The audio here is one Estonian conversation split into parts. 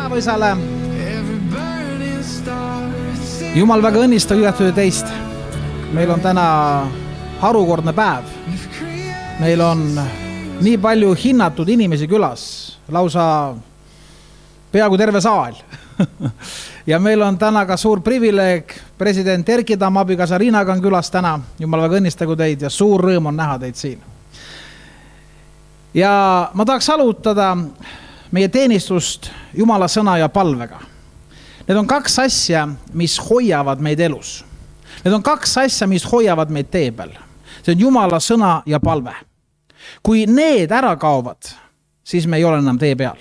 päeva isale. Jumal väga õnnistab igaühte teist. Meil on täna harukordne päev. Meil on nii palju hinnatud inimesi külas, lausa peaaegu terve saal. Ja meil on täna ka suur privileeg, president Erki Tamm abikaasa Riinaga on külas täna. Jumal väga õnnistagu teid ja suur rõõm on näha teid siin. Ja ma tahaks alutada meie teenistust Jumala sõna ja palvega. Need on kaks asja, mis hoiavad meid elus. Need on kaks asja, mis hoiavad meid tee peal. See on Jumala sõna ja palve. Kui need ära kaovad, siis me ei ole enam tee peal.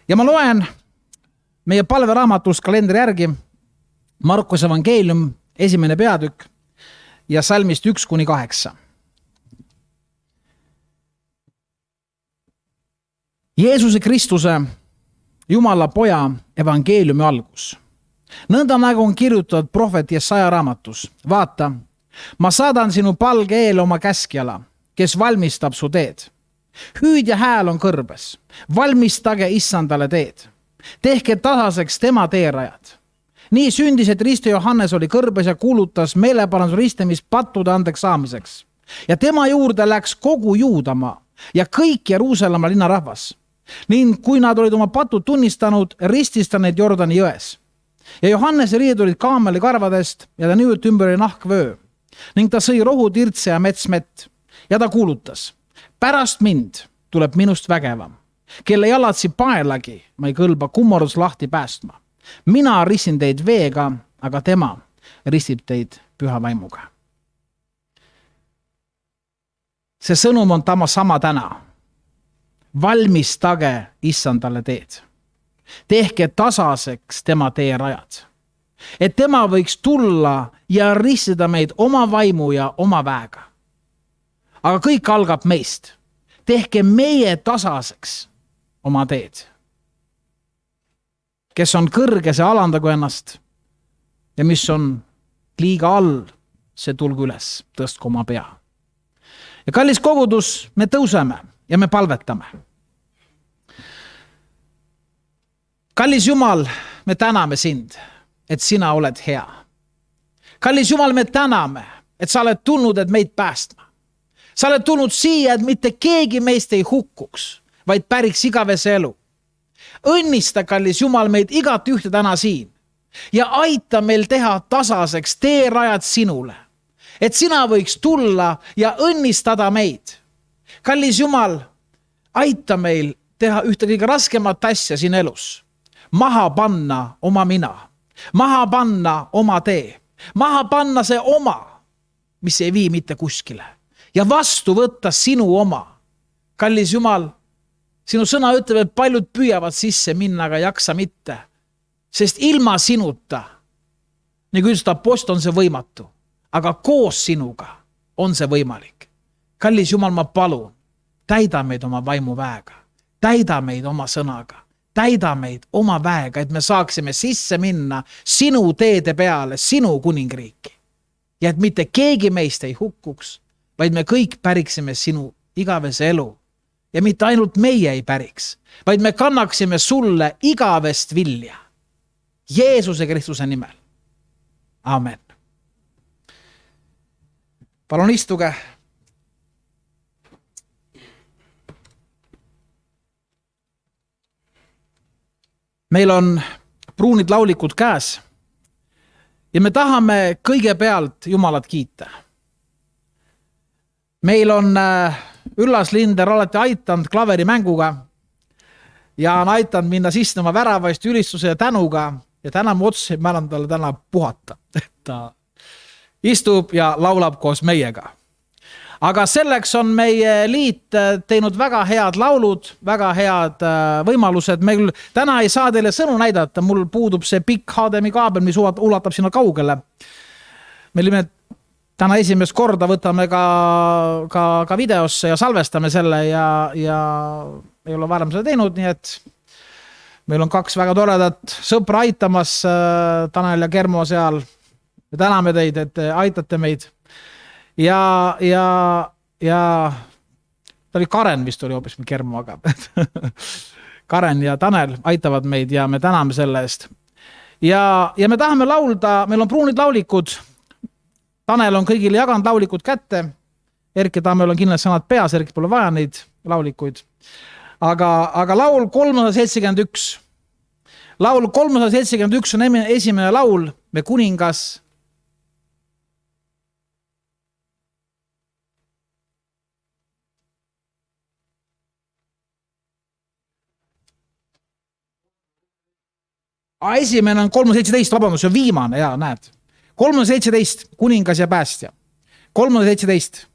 Ja ma loen meie palveraamatust kalendri järgi Markuse evangeelium 1. peatükk ja salmist 1-8. Jeesuse Kristuse, Jumala poja evangeeliumi algus. Nõnda nagu on kirjutatud prohvet Jesaja raamatus. Vaata, ma saadan sinu palge eel oma käskjala, kes valmistab su teed. Hüüdja hääl on kõrbes. Valmistage issandale teed. Tehke tasaseks tema teerajad. Nii sündis, et Risto Johannes oli kõrbes ja kuulutas meeleparandus ristemist pattude andeks saamiseks. Ja tema juurde läks kogu Juudamaa ja kõik Jeruusalemma linnarahvas. Ning kui nad olid oma patud tunnistanud, ristis ta neid Jordani jões. Ja Johannese riied olid kaameli karvadest ja ta nüüd ümber oli nahkvöö. Ning ta sõi rohu tirtse ja metsmett. Ja ta kuulutas, pärast mind tuleb minust vägevam, kelle jalatsi paelagi ma ei kõlba kummardus lahti päästma. Mina ristin teid veega, aga tema ristib teid püha vaimuga. See sõnum on sama täna. Valmistage issandale teed. Tehke tasaseks tema teerajad. Et tema võiks tulla ja ristida meid oma vaimu ja oma väega. Aga kõik algab meist. Tehke meie tasaseks oma teed. Kes on kõrge, see alandagu ennast. Ja mis on liiga all, see tulgu üles, tõstku oma pea. Ja kallis kogudus, me tõuseme ja me palvetame. Kallis Jumal, me täname sind, et sina oled hea. Kallis Jumal, me täname, et sa oled tulnud, et meid päästma. Sa oled tulnud siia, et mitte keegi meist ei hukkuks, vaid päriks igavese elu. Õnnista, kallis Jumal, meid igat ühte täna siin ja aita meil teha tasaseks teerajad sinule, et sina võiks tulla ja õnnistada meid. Kallis Jumal, aita meil teha ühte kõige raskemat asja siin elus. Maha panna oma mina, maha panna oma tee, maha panna see oma, mis ei vii mitte kuskile. Ja vastu võtta sinu oma. Kallis Jumal, sinu sõna ütleb, et paljud püüavad sisse minna, aga jaksa mitte. Sest ilma sinuta, nagu ütles apost, on see võimatu. Aga koos sinuga on see võimalik. Kallis Jumal, ma palun, täida meid oma vaimu väega. Täida meid oma sõnaga. Täida meid oma väega, et me saaksime sisse minna sinu teede peale, sinu kuningriiki. Ja et mitte keegi meist ei hukkuks, vaid me kõik päriksime sinu igavese elu. Ja mitte ainult meie ei päriks, vaid me kannaksime sulle igavest vilja. Jeesuse Kristuse nimel. Amen. Palun istuge. Meil on pruunid laulikud käes ja me tahame kõigepealt Jumalat kiita. Meil on Üllas Linder alati aitanud klaveri mänguga ja on aitanud minna sisse oma väravaist ülistuse ja tänuga ja täna ma otsusin, ma annan talle täna puhata. Ta istub ja laulab koos meiega. Aga selleks on meie liit teinud väga head laulud, väga head võimalused. Me küll täna ei saa teile sõnu näidata, mul puudub see pikk HDMI kaabel, mis ulatab sinna kaugele. Me olime täna esimest korda võtame ka videosse ja salvestame selle ja ei ole varem seda teinud, nii et meil on kaks väga toredat sõpra aitamas, Tanel ja Kermo seal. Me täname teid, et aitate meid. Ja ta oli Karen vist oli hoopis Kermo, aga Karen ja Tanel aitavad meid ja me täname selle eest. Ja me tahame laulda, meil on pruunid laulikud. Tanel on kõigile jaganud laulikud kätte. Erki Tammel on kindlasti sõnad peas, Erki pole vaja neid laulikuid. Aga laul 371. Laul 371 on esimene laul, me kuningas. Esimene on 317, vabandus, on viimane, ja näed. 317, kuningas ja päästja. 317.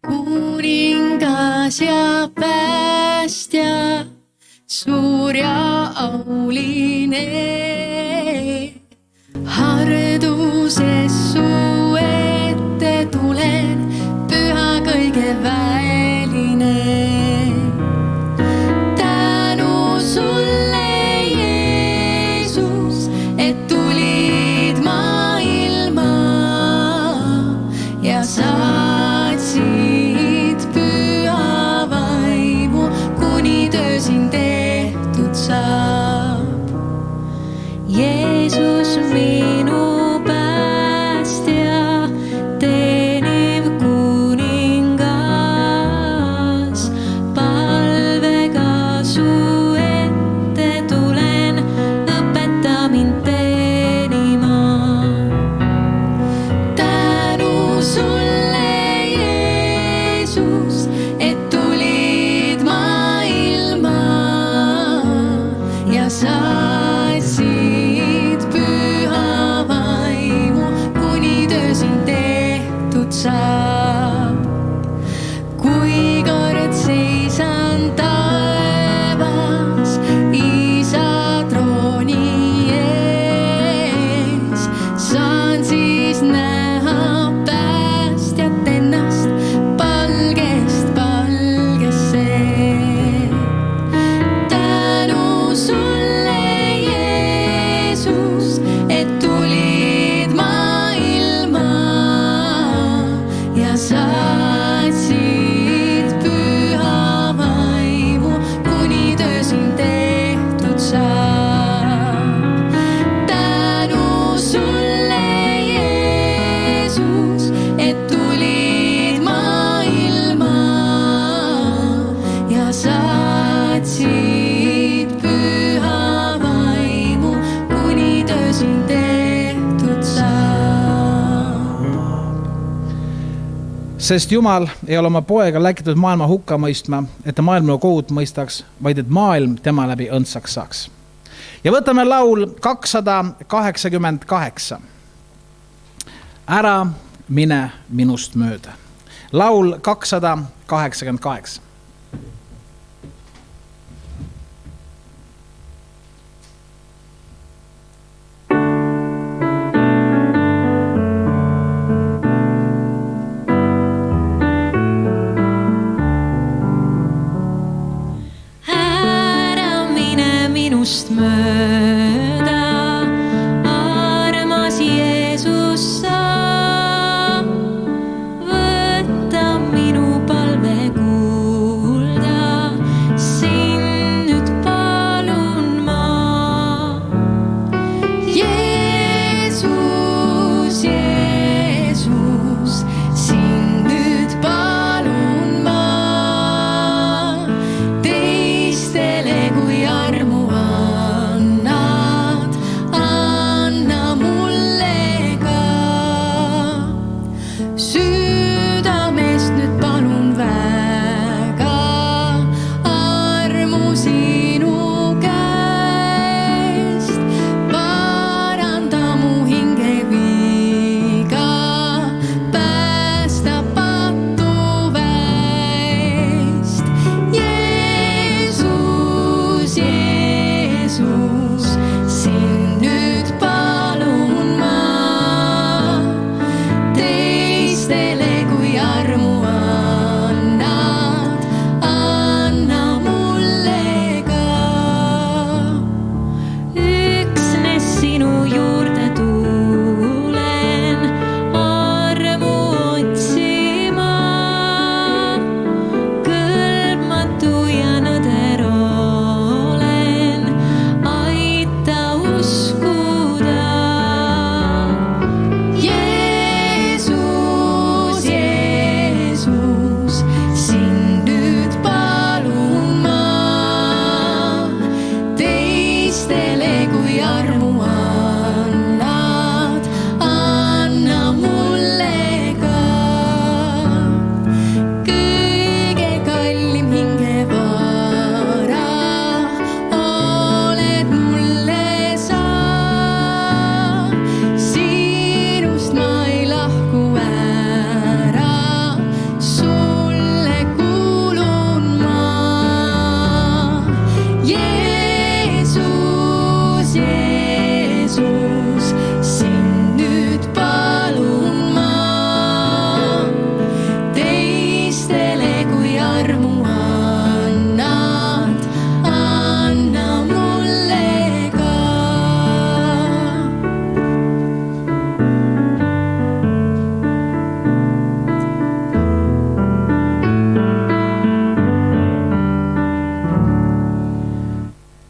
Kuningas ja päästja, suur ja auline, harduses su ette tulen, püha kõige väline. Tänu sulle, Jeesus, et tulid maailma ja saatsid püha vaimu, kuni töö siin tehtud saab. Jeesus minu päästja, teeniv kuningas, palvega su ette tulen, õpeta mind teenima. Tänu sulle, Jeesus, et tulid maailma ja saatsid püha vaimu, kuni töö siin tehtud saab. Kui kord seisan taevas Isa trooni ees, saan siis näha päästjat ennast palgest palgesse. Tänu sulle, Jeesus, et tulid maailma ja saatsid püha vaimu, kuni töö siin tehtud saab. Tänu sulle, Jeesus, et tulid maailma ja saatsid püha vaimu, kuni töö siin tehtud saab. Sest Jumal ei ole oma poega läkitud maailma hukka mõistma, et ta maailma kohut mõistaks, vaid et maailm tema läbi õndsaks saaks. Ja võtame laul 288. Ära mine minust mööda. Laul 288. Ära mine minust mööda, armas Jeesus sa, võta minu palve kuulda, sind nüüd palun ma. Jeesus, Jeesus, sind nüüd palun ma, teistele kui armu anna.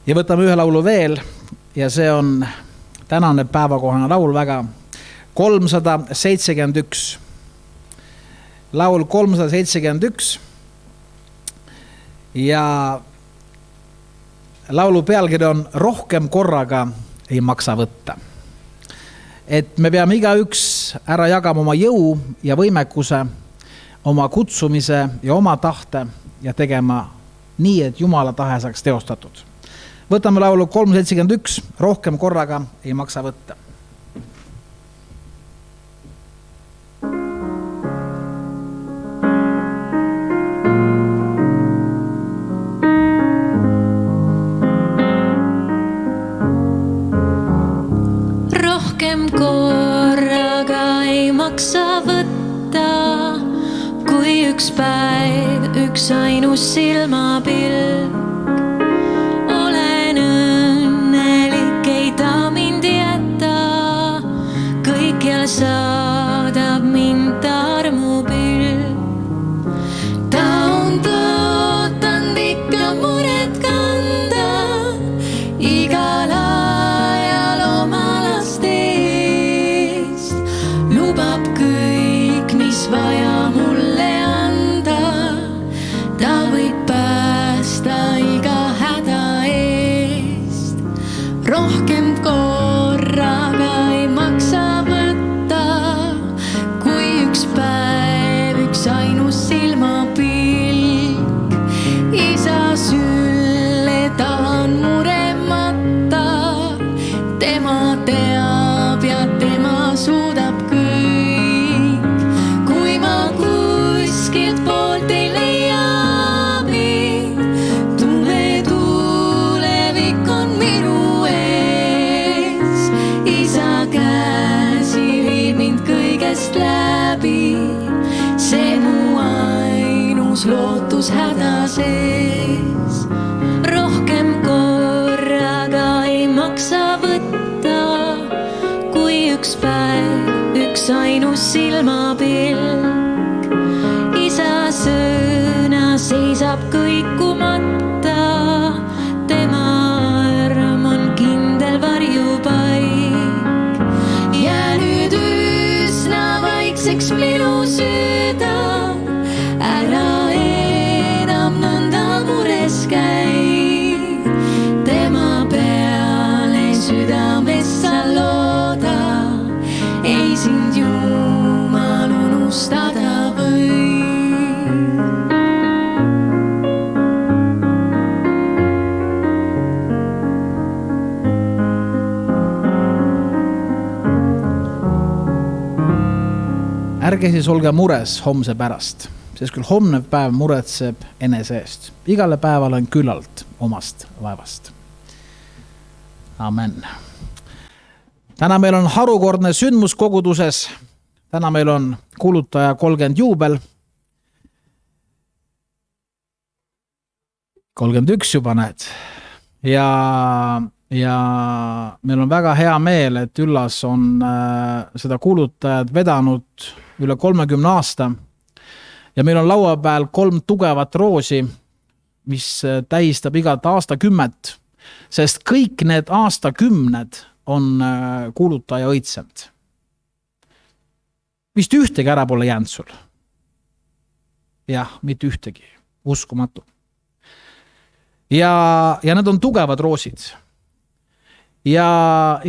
Ja võtame ühe laulu veel ja see on tänane päevakohane laul väga 371. Laul 371 ja laulu pealkiri on Rohkem korraga ei maksa võtta. Et me peame igaüks ära jagama oma jõu ja võimekuse, oma kutsumise ja oma tahte ja tegema nii, et Jumala tahe saaks teostatud. Võtame laulu 371, Rohkem korraga ei maksa võtta. Rohkem korraga ei maksa võtta, kui üks päev, üks ainus silmapilk. Olen õnnelik, ei ta mind jätta, kõikjal saadab mind armupilk. Ta on tõotanud ikka muret kanda, igal ajal oma laste eest. Lubab kõik, mis vaja mulle anda, ta võib päästa iga häda eest. Rohkem korraga ei maksa võtta, kui üks päev, üks ainus silmapilk. Isa sülle tahan muremata, tema teab ja tema suudab kõik. Kui ma kuskilt poolt ei leia mind, tume tulevik on minu ees. Isa käsi viib mind kõigest läbi, see mu ainus lootus häda sees. Rohkem korraga ei maksa võtta, kui üks päev, üks ainus silmapilk. Isa sõna seisab kõikumata, tema arm on kindel varjupaik. Jää nüüd üsna vaikseks minu süda, ära enam nõnda mures käi. Tema peale südames sa looda, ei sind Jumal unustada või. Ärge siis olge mures homse pärast, sest küll homne päev muretseb enese eest. Igale päeval on küllalt omast vaevast. Amen. Täna meil on harukordne sündmus koguduses. Täna meil on kuulutaja 30 juubel. 31 juba näed. Ja meil on väga hea meel, et Üllas on seda kuulutajad vedanud üle 30 aasta ja meil on laua peal 3 tugevat roosi, mis tähistab igat aastakümmet, sest kõik need aastakümned on kuulutaja õitsenud. Vist ühtegi ära pole jäänud sul. Jah, mitte ühtegi. Uskumatu. Ja need on tugevad roosid. Ja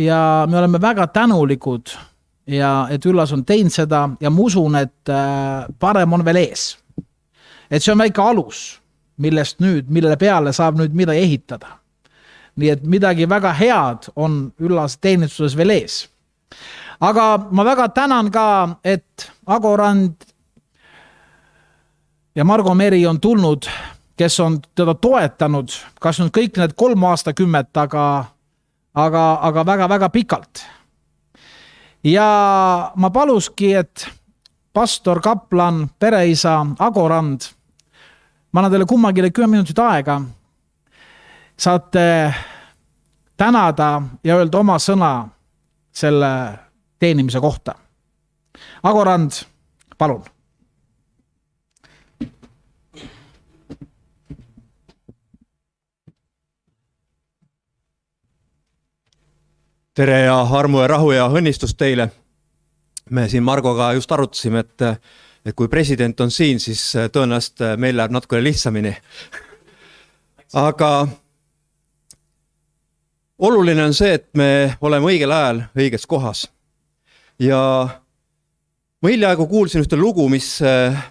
me oleme väga tänulikud ja et Üllas on teinud seda ja ma usun, et parem on veel ees. Et see on väike alus, mille peale saab nüüd midagi ehitada. Nii et midagi väga head on Üllas teenistuses veel ees. Aga ma väga tänan ka, et Ago Rand ja Margo Meri on tulnud, kes on teda toetanud, kas nüüd kõik need 3 aastakümmet, aga väga-väga pikalt. Ja ma paluski, et pastor, kaplan, pereisa Ago Rand, ma annan teile kummagile 10 minutit aega, saate tänada ja öelda oma sõna selle teenimise kohta. Ago Rand, palun. Tere ja armu ja rahu ja õnnistust teile. Me siin Margoga just arutasime, et kui president on siin, siis tõenäoliselt meil läheb natukene lihtsamini. Aga oluline on see, et me oleme õigel ajal õiges kohas. Ja ma hiljaaegu kuulsin ühte lugu, mis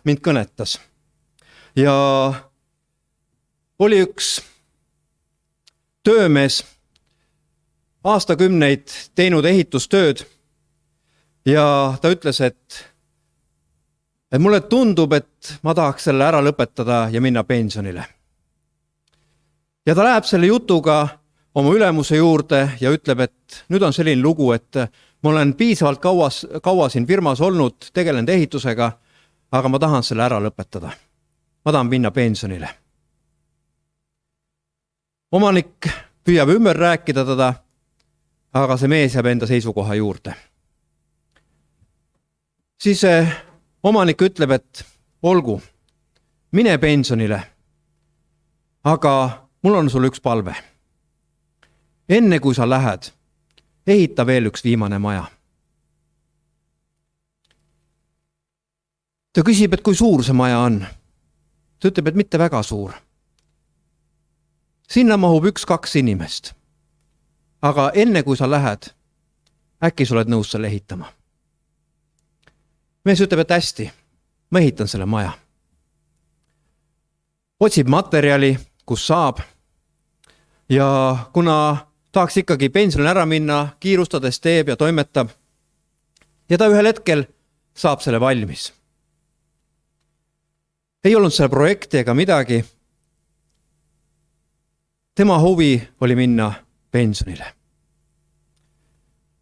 mind kõnetas. Ja oli üks töömees, aastakümneid teinud ehitustööd ja ta ütles, et mulle tundub, et ma tahaks selle ära lõpetada ja minna pensionile. Ja ta läheb selle jutuga oma ülemuse juurde ja ütleb, et nüüd on selline lugu, et ma olen piisavalt kaua siin firmas olnud, tegelenud ehitusega, aga ma tahan selle ära lõpetada. Ma tahan minna pensionile. Omanik püüab ümber rääkida teda, aga see mees jääb enda seisukoha juurde. Siis omanik ütleb, et olgu, mine pensionile, aga mul on sul üks palve. Enne kui sa lähed, ehita veel üks viimane maja. Ta küsib, et kui suur see maja on. Ta ütleb, et mitte väga suur. Sinna mahub 1-2 inimest. Aga enne kui sa lähed, äkki sa oled nõus selle ehitama. Mees ütleb, et hästi, ma ehitan selle maja. Otsib materjali, kus saab. Ja kuna tahaks ikkagi pensionile ära minna, kiirustades teeb ja toimetab. Ja ta ühel hetkel saab selle valmis. Ei olnud selle projekti ega midagi. Tema huvi oli minna pensionile.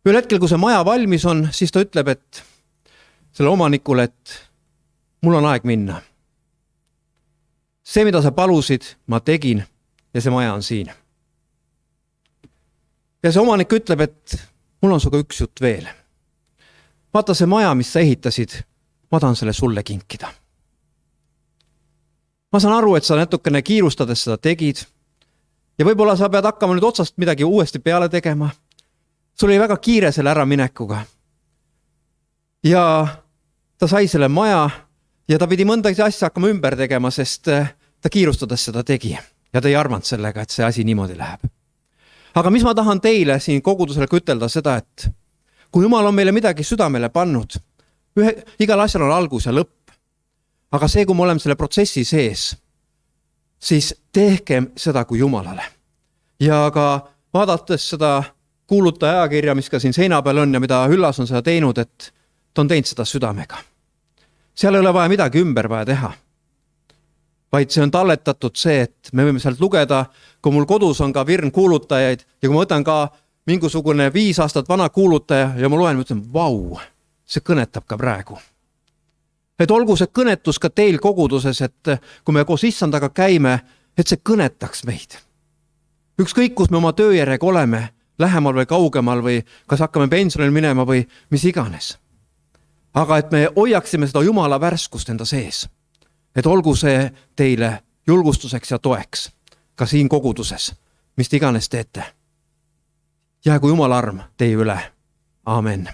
Ühel hetkel, kui see maja valmis on, siis ta ütleb, et selle omanikule, et mul on aeg minna. See, mida sa palusid, ma tegin ja see maja on siin. Ja see omanik ütleb, et mul on suga üks jutt veel. Vaata see maja, mis sa ehitasid, ma tahan selle sulle kinkida. Ma saan aru, et sa natukene kiirustades seda tegid ja võib-olla sa pead hakkama nüüd otsast midagi uuesti peale tegema. Sul oli väga kiire selle äraminekuga. Ja ta sai selle maja ja ta pidi mõndagi asja hakkama ümber tegema, sest ta kiirustades seda tegi. Ja ta ei arvanud sellega, et see asi niimoodi läheb. Aga mis ma tahan teile siin kogudusele ütelda seda, et kui Jumal on meile midagi südamele pannud, igal asjal on algus ja lõpp. Aga see, kui me oleme selle protsessi sees, siis tehke seda kui Jumalale. Ja ka vaadates seda kuulutaja ajakirja, mis ka siin seina peal on ja mida Üllas on seda teinud, et ta on teinud seda südamega. Seal ei ole vaja midagi ümber vaja teha. Vaid see on talletatud see, et me võime sealt lugeda, kui mul kodus on ka virn kuulutajaid ja kui ma võtan ka mingisugune 5 aastat vana kuulutaja ja ma loen, mõtlen, vau, see kõnetab ka praegu. Et olgu see kõnetus ka teil koguduses, et kui me koos issandaga käime, et see kõnetaks meid. Ükskõik, kus me oma tööjärjega oleme, lähemal või kaugemal või kas hakkame pensionil minema või mis iganes. Aga et me hoiaksime seda Jumala värskust enda sees. Et olgu see teile julgustuseks ja toeks, ka siin koguduses, mis te iganes teete. Jäägu Jumala arm teie üle. Aamen.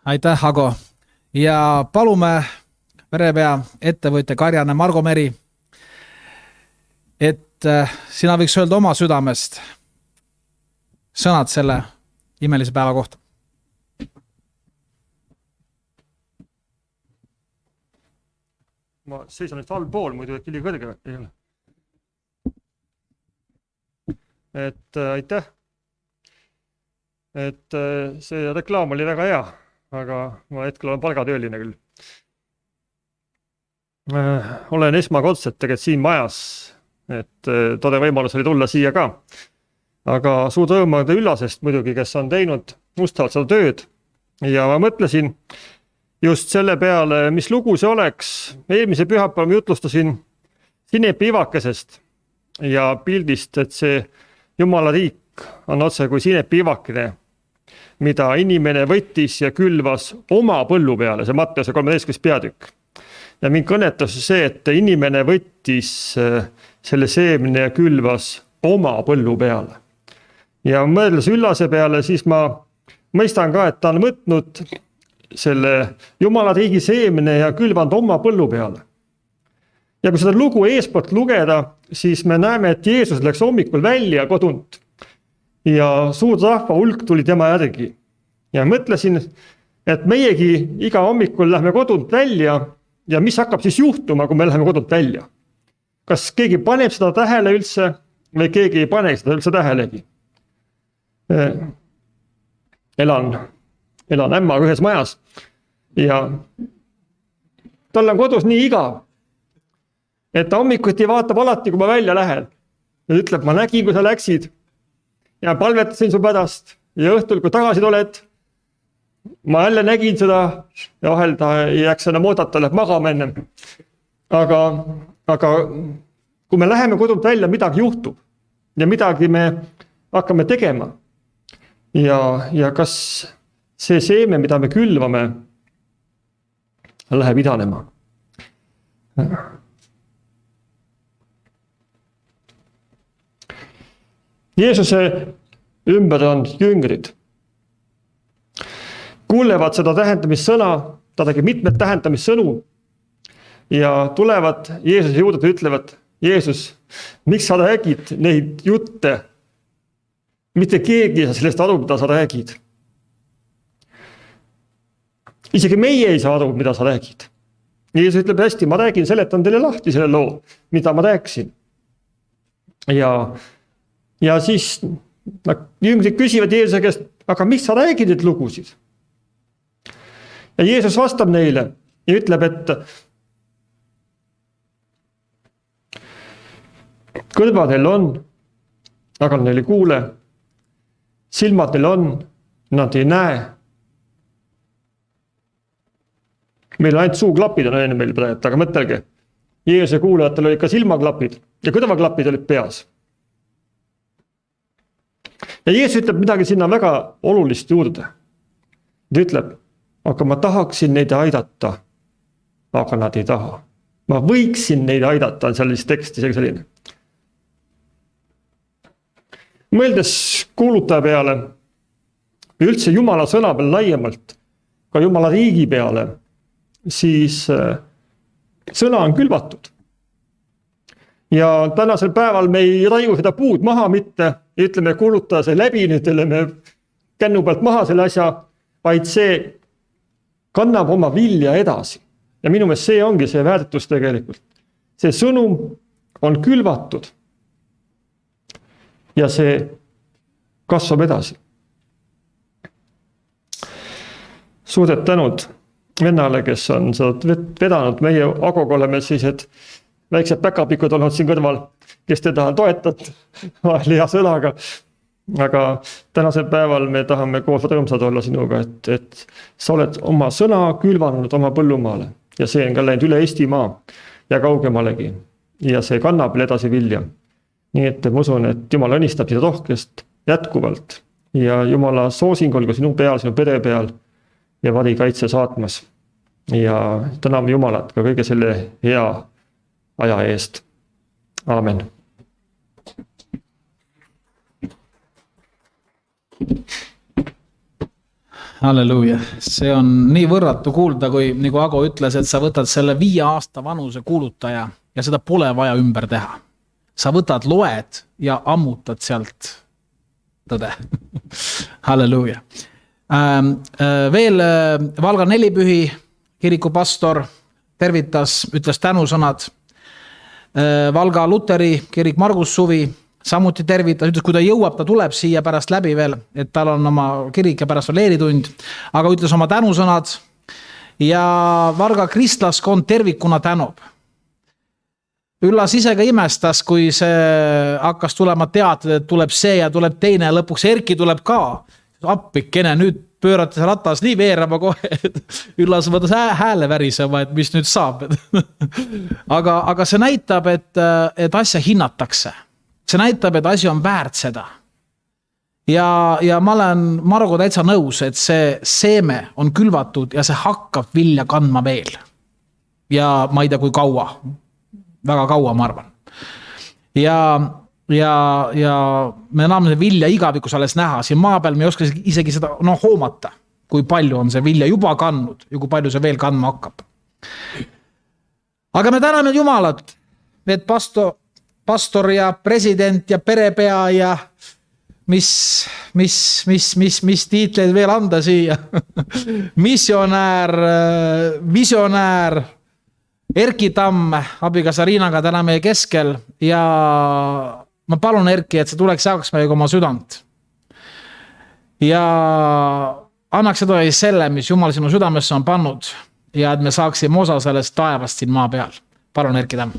Aitäh, Hago. Ja palume perepea ettevõtja Karjane Margo Meri, et sina võiks öelda oma südamest sõnad selle imelise päeva kohta. Ma seisan nüüd allpool, muidu et üli kõrge ei ole. Et aitäh. Et see reklaam oli väga hea, aga ma hetkel olen palgatööline küll. Olen esmakordselt tegelikult siin majas, et tore võimalus oli tulla siia ka. Aga suur rõõm on Üllasest muidugi, kes on teinud ustavalt seda tööd. Ja ma mõtlesin just selle peale, mis lugu see oleks. Eelmise pühapäeval ma jutlustasin Sinepi ivakesest ja pildist, et see Jumala riik on otse kui Sinepi ivakene, mida inimene võttis ja külvas oma põllu peale, see Matteuse 13. peatükk. Ja mind kõnetas see, et inimene võttis selle seemne ja külvas oma põllu peale. Ja mõeldes Üllase peale, siis ma mõistan ka, et ta on võtnud selle Jumala riigi seemne ja külvanud oma põllu peale. Ja kui seda lugu eespoolt lugeda, siis me näeme, et Jeesus läks hommikul välja kodunt ja suur rahva hulk tuli tema järgi. Ja mõtlesin, et meiegi iga hommikul lähme kodunt välja ja mis hakkab siis juhtuma, kui me läheme kodunt välja. Kas keegi paneb seda tähele üldse või keegi ei pane seda üldse tähelegi? Elan ämmaga ühes majas ja tal on kodus nii igav, et ta hommikuti vaatab alati, kui ma välja lähen. Ja ütleb, ma nägin, kui sa läksid ja palvetasin su pärast ja õhtul, kui tagasi oled, ma jälle nägin seda ja vahel ta ei jääks enam oodata, läheb magama ennem. Aga kui me läheme kodunt välja, midagi juhtub ja midagi me hakkame tegema. Ja kas see seeme, mida me külvame, läheb idanema. Jeesuse ümber on jüngrid. Kuulevad seda tähendamissõna, ta tegi mitmed tähendamissõnu ja tulevad Jeesuse juurde ja ütlevad, Jeesus, miks sa räägid neid jutte? Mitte keegi ei saa sellest aru, mida sa räägid. Isegi meie ei saa aru, mida sa räägid. Jeesus ütleb hästi, ma räägin, seletan teile lahti selle loo, mida ma rääkisin. Ja siis jüngrid küsivad Jeesuse käest, aga miks sa räägid neid lugusid? Ja Jeesus vastab neile ja ütleb, et kõrvad neil on, aga neil ei kuule. Silmad neil on, nad ei näe. Meil on ainult suuklapid on enne meil praegu, aga mõtelge. Jeesuse kuulajatel olid ka silmaklapid ja kõrvaklapid olid peas. Ja Jeesus ütleb midagi sinna väga olulist juurde. Ta ütleb, aga ma tahaksin neid aidata, aga nad ei taha. Ma võiksin neid aidata, on sellist teksti selline. Mõeldes kuulutaja peale, üldse Jumala sõna peale laiemalt, ka Jumala riigi peale, siis sõna on külvatud. Ja tänasel päeval me ei raiu seda puud maha mitte, ütleme kuulutaja see läbi, nüüd me kännu pealt maha selle asja, vaid see kannab oma vilja edasi. Ja minu meelest see ongi see väärtus tegelikult. See sõnum on külvatud ja see kasvab edasi. Suured tänud vennale, kes on seda vedanud. Meie Agoga oleme sellised väiksed päkapikud olnud siin kõrval, kes teda on toetanud vahel hea sõnaga. Aga tänasel päeval me tahame koos rõõmsad olla sinuga, et sa oled oma sõna külvanud oma põllumaale ja see on ka läinud üle Eestimaa ja kaugemalegi ja see kannab edasi vilja. Nii et ma usun, et Jumal õnnistab seda rohkest jätkuvalt ja Jumala soosingul ka sinu peal, sinu pere peal ja varikaitse saatmas. Ja täname Jumalat ka kõige selle hea aja eest. Aamen. Halleluuja. See on nii võrratu kuulda, kui nagu Ago ütles, et sa võtad selle 5 aasta vanuse kuulutaja ja seda pole vaja ümber teha. Sa võtad, loed ja ammutad sealt tõde. Halleluuja. Veel Valga Nelipühi kiriku pastor tervitas, ütles tänusõnad. Valga Luteri kirik Margus Suvi samuti tervitas, ütles, kui ta jõuab, ta tuleb siia pärast läbi veel, et tal on oma kirik ja pärast on leeritund, aga ütles oma tänusõnad ja Valga kristlaskond tervikuna tänub. Üllas ise ka imestas, kui see hakkas tulema teatada, et tuleb see ja tuleb teine ja lõpuks Erki tuleb ka. Appikene, nüüd pöörati see ratas nii veerama kohe, et Üllas võtas hääle värisema, et mis nüüd saab. aga see näitab, et asja hinnatakse. See näitab, et asi on väärt seda. Ja ma olen Margo täitsa nõus, et see seeme on külvatud ja see hakkab vilja kandma veel. Ja ma ei tea, kui kaua. Väga kaua, ma arvan. ja me anname vilja igavikus alles näha. Siin maa peal me ei oska isegi seda hoomata, kui palju on see vilja juba kandnud ja kui palju see veel kandma hakkab. Aga me täname Jumalat, et pastor ja president ja perepea ja mis tiitleid veel anda siia. Missionäär, visionäär, Erki Tamm, abikaasa Riinaga täna meie keskel ja ma palun Erki, et see tuleks jagaks meiega oma südant. Ja annaks seda selle, mis Jumal sinu südamesse on pannud ja et me saaksime osa sellest taevast siin maa peal. Palun Erki Tamm.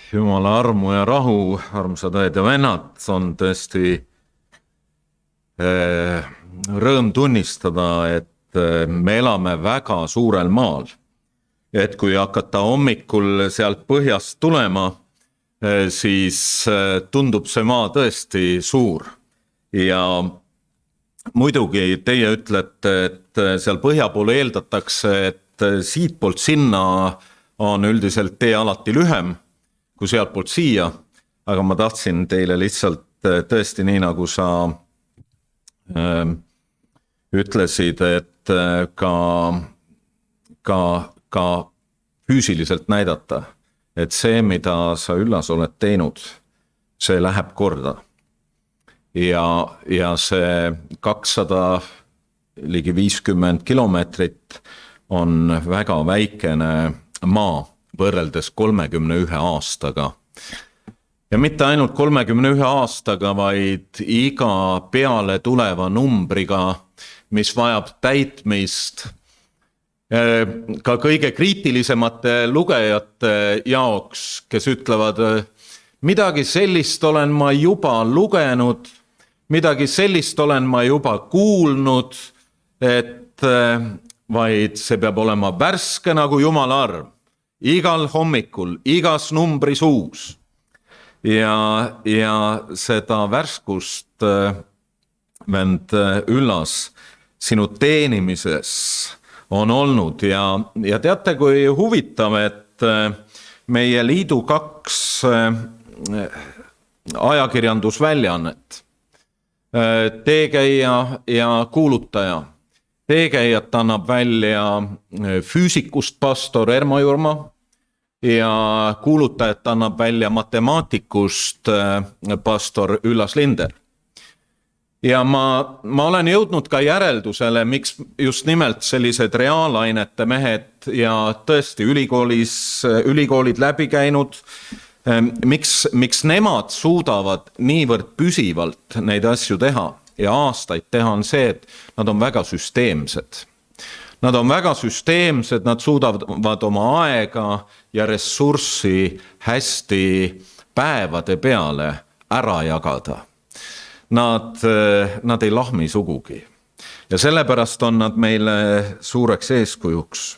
Jumala armu ja rahu, armsad õed ja vennad, on tõesti rõõm tunnistada, et me elame väga suurel maal. Et kui hakata hommikul sealt põhjast tulema, siis tundub see maa tõesti suur. Ja muidugi teie ütlete, et seal põhja poole eeldatakse, et siit poolt sinna on üldiselt tee alati lühem kui sealt poolt siia, aga ma tahtsin teile lihtsalt tõesti nii, nagu sa ütlesid, et ka füüsiliselt näidata, et see, mida sa Üllas oled teinud, see läheb korda. Ja see 200 ligi 50 kilomeetrit on väga väikene maa võrreldes 31 aastaga. Ja mitte ainult 31 aastaga, vaid iga peale tuleva numbriga, mis vajab täitmist ka kõige kriitilisemate lugejate jaoks, kes ütlevad, midagi sellist olen ma juba lugenud, midagi sellist olen ma juba kuulnud, et vaid see peab olema värske nagu Jumala arm. Igal hommikul, igas numbris uus. Ja seda värskust, vend Üllas, sinu teenimises on olnud. Ja teate, kui huvitav, et meie liidu 2 ajakirjandusväljaannet, teekäija ja kuulutaja. Teekäijat annab välja füüsikust pastor Ermo Jurma ja kuulutajat annab välja matemaatikust pastor Üllas Linder. Ja ma olen jõudnud ka järeldusele, miks just nimelt sellised reaalainete mehed ja tõesti ülikoolid läbi käinud, miks nemad suudavad niivõrd püsivalt neid asju teha. Ja aastaid teha on see, et nad on väga süsteemsed. Nad on väga süsteemsed, nad suudavad oma aega ja ressurssi hästi päevade peale ära jagada. Nad ei lahmi sugugi. Ja sellepärast on nad meile suureks eeskujuks.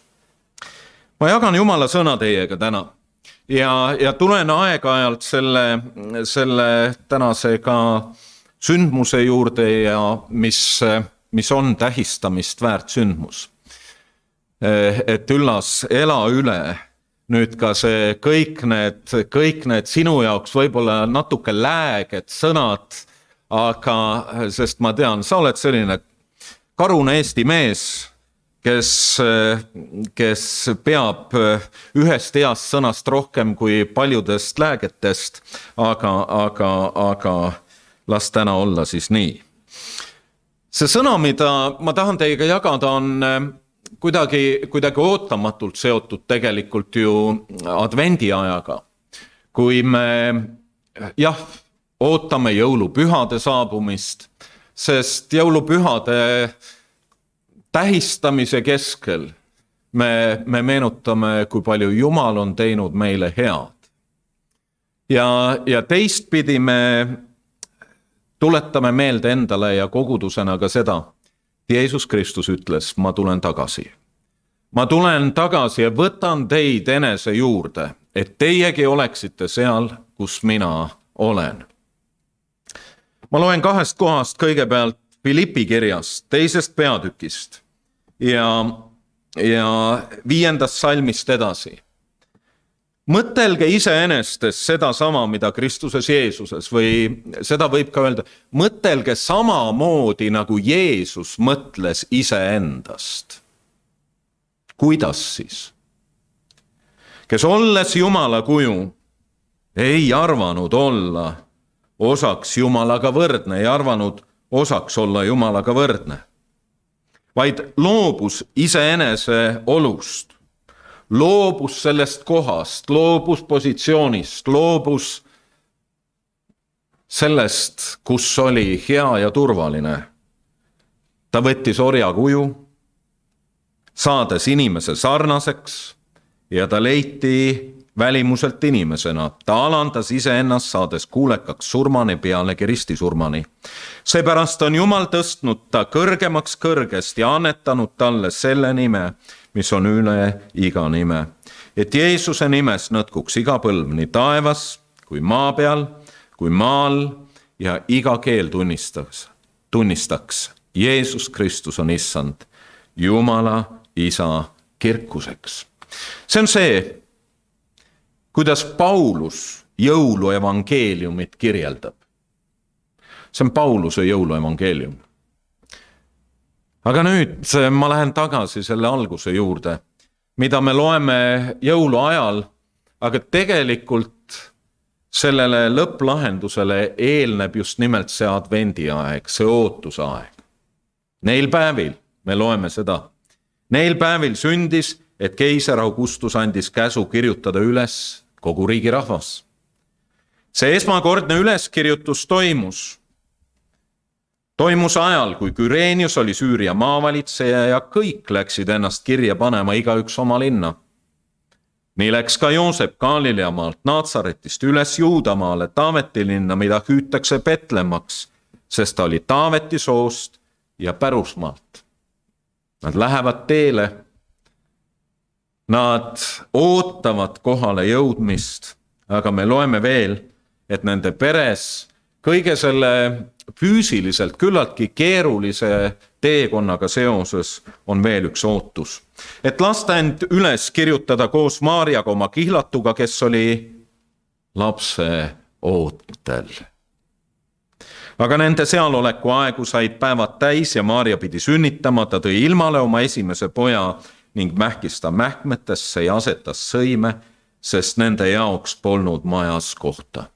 Ma jagan Jumala sõna teiega täna. Ja tulen aeg-ajalt selle tänase ka sündmuse juurde ja mis on tähistamist väärt sündmus. Et Üllas, ela üle nüüd ka see kõik need sinu jaoks võib-olla natuke lääged sõnad, aga sest ma tean, sa oled selline karune Eesti mees, kes peab ühest heast sõnast rohkem kui paljudest läägetest, aga las täna olla siis nii. See sõna, mida ma tahan teiega jagada, on kuidagi ootamatult seotud tegelikult ju advendi ajaga. Kui me ootame jõulupühade saabumist, sest jõulupühade tähistamise keskel me meenutame, kui palju Jumal on teinud meile head. Ja teistpidi me tuletame meelde endale ja kogudusena ka seda, et Jeesus Kristus ütles, ma tulen tagasi. Ma tulen tagasi ja võtan teid enese juurde et teiegi oleksite seal, kus mina olen. Ma loen 2 kohast kõigepealt Philippi kirjast, 2. peatükist ja 5. salmist edasi. Mõtelge iseenestes seda sama, mida Kristuses Jeesuses, või seda võib ka öelda, mõtelge samamoodi, nagu Jeesus mõtles iseendast. Kuidas siis? Kes olles Jumala kuju, ei arvanud olla osaks Jumalaga võrdne, ei arvanud osaks olla Jumalaga võrdne, vaid loobus iseenese olust, loobus sellest kohast, loobus positsioonist, loobus sellest, kus oli hea ja turvaline. Ta võttis orja kuju, saades inimese sarnaseks ja ta leiti välimuselt inimesena. Ta alandas iseennast, saades kuulekaks surmani, pealegi ristisurmani. Seepärast on Jumal tõstnud ta kõrgemaks kõrgest ja annetanud talle selle nime, mis on üle iga nime. Et Jeesuse nimes nõtkuks iga põlv nii taevas kui maa peal, kui maal ja iga keel tunnistaks. Jeesus Kristus on issand, Jumala isa kirkuseks. See on see, kuidas Paulus jõuluevangeeliumit kirjeldab. See on Pauluse jõuluevangeelium. Aga nüüd ma lähen tagasi selle alguse juurde, mida me loeme jõuluajal, aga tegelikult sellele lõpplahendusele eelneb just nimelt see advendiaeg, see ootusaeg. Neil päevil me loeme seda. Neil päevil sündis, et keiser Augustus andis käsu kirjutada üles kogu riigi rahvas. See esmakordne üleskirjutus toimus ajal, kui Kyrenius oli Süüria maavalitseja ja kõik läksid ennast kirja panema igaüks oma linna. Nii läks ka Joosep Galileamaalt Naatsaretist üles Juudamaale, Taaveti linna, mida hüütakse Betlemmaks, sest ta oli Taaveti soost ja pärusmaalt. Nad lähevad teele. Nad ootavad kohale jõudmist, aga me loeme veel, et nende peres kõige selle füüsiliselt küllaltki keerulise teekonnaga seoses on veel üks ootus. Et lasta end üles kirjutada koos Maarjaga oma kihlatuga, kes oli lapse ootel. Aga nende sealoleku aegu said päevad täis ja Maarja pidi sünnitama, ta tõi ilmale oma esimese poja ning mähkis ta mähkmetesse ja asetas sõime, sest nende jaoks polnud majas kohta.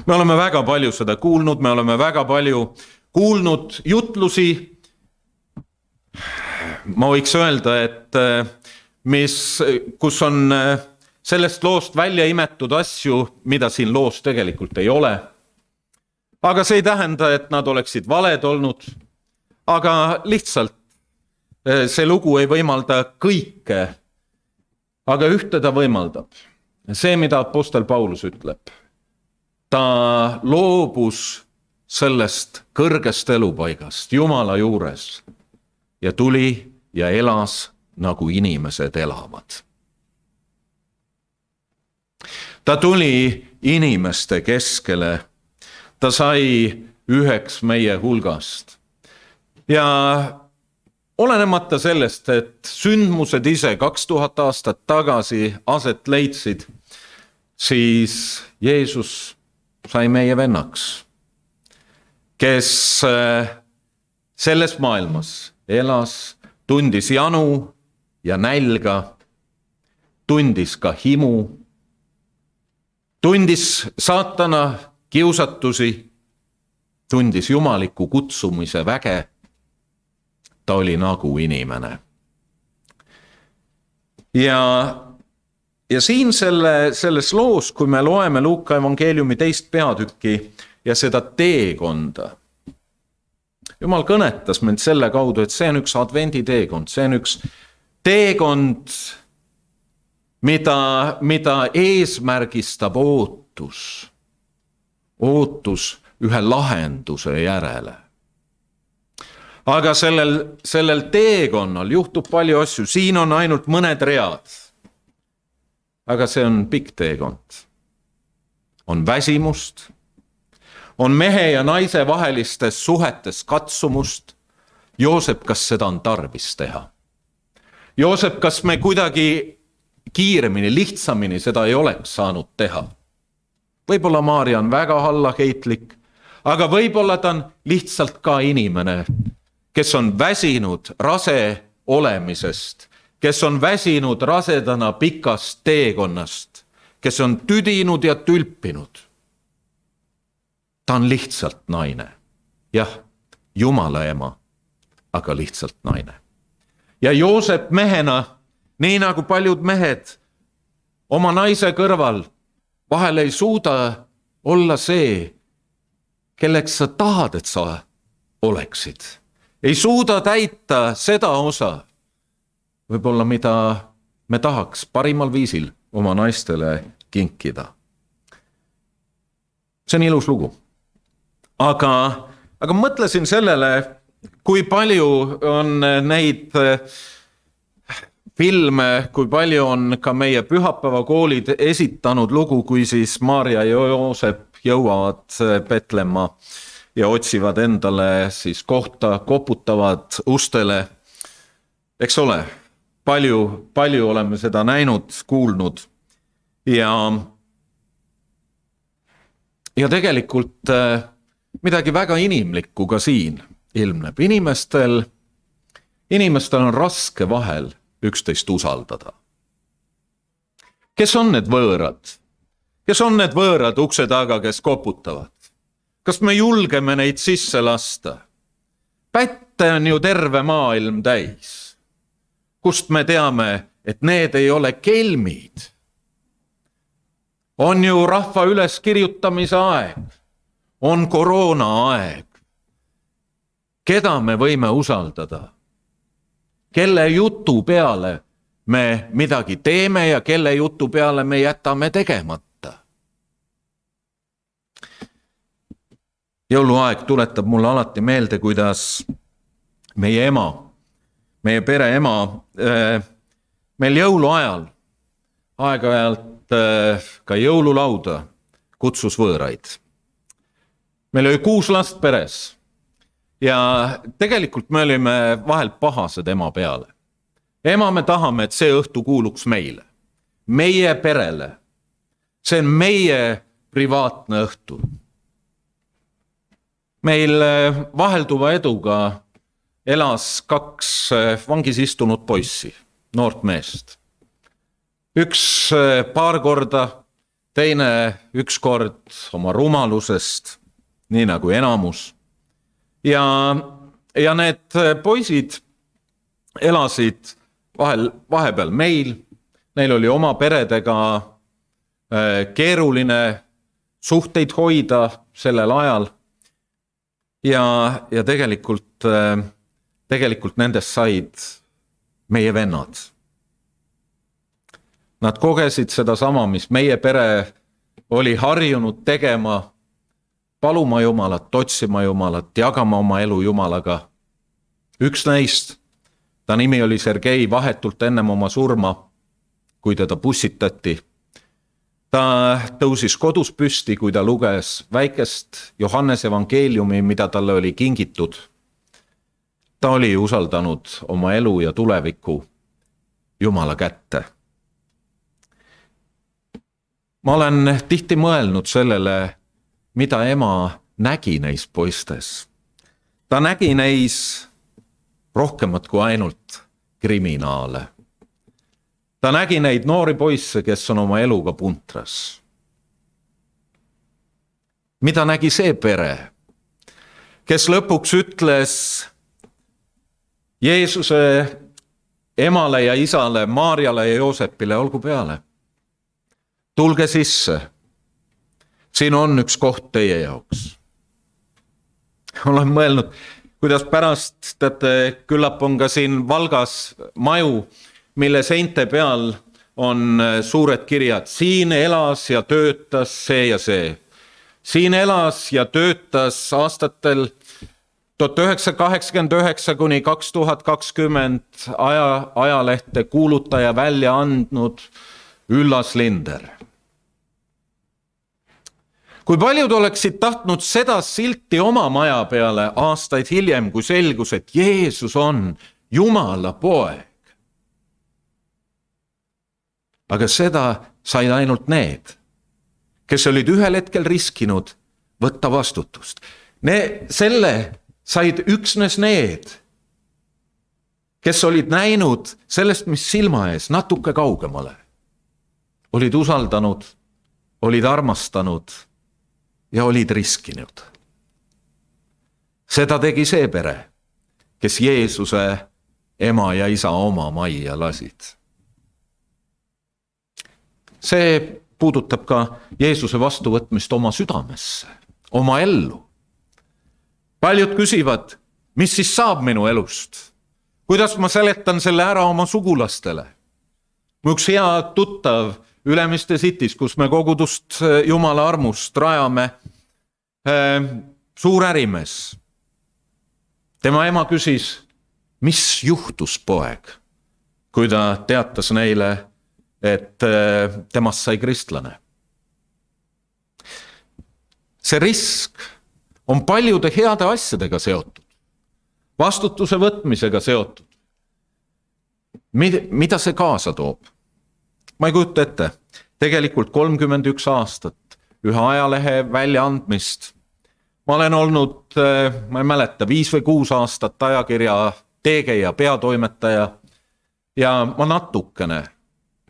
Me oleme väga palju seda kuulnud, me oleme väga palju kuulnud jutlusi. Ma võiks öelda, et kus on sellest loost välja imetud asju, mida siin loos tegelikult ei ole. Aga see ei tähenda, et nad oleksid valed olnud, aga lihtsalt see lugu ei võimalda kõike, aga ühte ta võimaldab. See, mida apostel Paulus ütleb. Ta loobus sellest kõrgest elupaigast Jumala juures ja tuli ja elas nagu inimesed elavad. Ta tuli inimeste keskele, ta sai üheks meie hulgast ja olenemata sellest, et sündmused ise 2000 aastat tagasi aset leidsid, siis Jeesus sai meie vennaks, kes selles maailmas elas, tundis janu ja nälga, tundis ka himu, tundis saatana kiusatusi, tundis jumaliku kutsumise väge. Ta oli nagu inimene. Ja siin selles loos, kui me loeme Luuka evangeeliumi 2. peatükki ja seda teekonda, Jumal kõnetas mind selle kaudu, et see on üks advendi teekond, see on üks teekond, mida eesmärgistab ootus ühe lahenduse järele. Aga sellel teekonnal juhtub palju asju, siin on ainult mõned read. aga see on pikk teekond. On väsimust, on mehe ja naise vahelistes suhetes katsumust. Joosep, kas seda on tarvis teha? Joosep, kas me kuidagi kiiremini, lihtsamini seda ei oleks saanud teha? Võib-olla Maarja on väga allaheitlik, aga võib-olla ta on lihtsalt ka inimene, kes on väsinud rase olemisest, kes on väsinud rasedana pikast teekonnast, kes on tüdinud ja tülpinud. Ta on lihtsalt naine. Jah, Jumala ema, aga lihtsalt naine. Ja Joosep mehena, nii nagu paljud mehed, oma naise kõrval vahel ei suuda olla see, kelleks sa tahad, et sa oleksid. Ei suuda täita seda osa, võib-olla mida me tahaks parimal viisil oma naistele kinkida. See on ilus lugu. Aga mõtlesin sellele, kui palju on neid filme, kui palju on ka meie pühapäevakoolid esitanud lugu, kui siis Maarja ja Joosep jõuavad Petlemma ja otsivad endale siis kohta, koputavad ustele. Eks ole, palju oleme seda näinud, kuulnud ja tegelikult midagi väga inimlikku ka siin ilmneb. Inimestel on raske vahel üksteist usaldada. Kes on need võõrad? Kes on need võõrad ukse taga, kes koputavad? Kas me julgeme neid sisse lasta? Pätte on ju terve maailm täis. Kust me teame, et need ei ole kelmid? On ju rahva üleskirjutamise aeg. On koroona aeg. Keda me võime usaldada? Kelle jutu peale me midagi teeme ja kelle jutu peale me jätame tegemata? Jõuluaeg tuletab mulle alati meelde, kuidas meie ema, meie pere ema, meil jõuluajal aeg-ajalt ka jõululauda kutsus võõraid. Meil oli 6 last peres ja tegelikult me olime vahel pahased ema peale. Ema, me tahame, et see õhtu kuuluks meile, meie perele. See on meie privaatne õhtu. Meil vahelduva eduga elas 2 vangis istunud poissi, noort meest. Üks paar korda, teine 1 kord oma rumalusest, nii nagu enamus. Ja need poisid elasid vahepeal meil. Neil oli oma peredega keeruline suhteid hoida sellel ajal. Ja tegelikult nendest said meie vennad. Nad kogesid seda sama, mis meie pere oli harjunud tegema, paluma Jumalat, otsima Jumalat, jagama oma elu Jumalaga. Üks neist, ta nimi oli Sergei, vahetult ennem oma surma, kui teda bussitati. Ta tõusis kodus püsti, kui ta luges väikest Johannese evangeeliumi, mida talle oli kingitud. Ta oli usaldanud oma elu ja tuleviku Jumala kätte. Ma olen tihti mõelnud sellele, mida ema nägi neis poistes. Ta nägi neis rohkemat kui ainult kriminaale. Ta nägi neid noori poisse, kes on oma eluga puntras. Mida nägi see pere, kes lõpuks ütles Jeesuse emale ja isale, Maarjale ja Joosepile, olgu peale. Tulge sisse. Siin on üks koht teie jaoks. Olen mõelnud, kuidas pärast, küllap on ka siin Valgas maju, mille seinte peal on suured kirjad. Siin elas ja töötas see ja see. Siin elas ja töötas aastatel 1989 kuni 2020 ajalehte Kuulutaja välja andnud Üllas Linder. Kui paljud oleksid tahtnud seda silti oma maja peale aastaid hiljem, kui selgus, et Jeesus on Jumala poeg. Aga seda said ainult need, kes olid ühel hetkel riskinud võtta vastutust. Selle said üksnes need, kes olid näinud sellest, mis silma ees natuke kaugemale. Olid usaldanud, olid armastanud ja olid riskinud. Seda tegi see pere, kes Jeesuse ema ja isa oma majja lasid. See puudutab ka Jeesuse vastuvõtmist oma südamesse, oma ellu. Paljud küsivad, mis siis saab minu elust? Kuidas ma seletan selle ära oma sugulastele? Mu üks hea tuttav Ülemiste City's, kus me kogudust Jumala armust rajame, suur ärimees. Tema ema küsis, mis juhtus poeg, kui ta teatas neile, et temast sai kristlane. See risk on paljude heade asjadega seotud, vastutuse võtmisega seotud. Mida see kaasa toob? Ma ei kujuta ette, tegelikult 31 aastat ühe ajalehe väljaandmist. Ma olen olnud, ma ei mäleta, 5 või 6 aastat ajakirja teegeja, peatoimetaja ja ma natukene,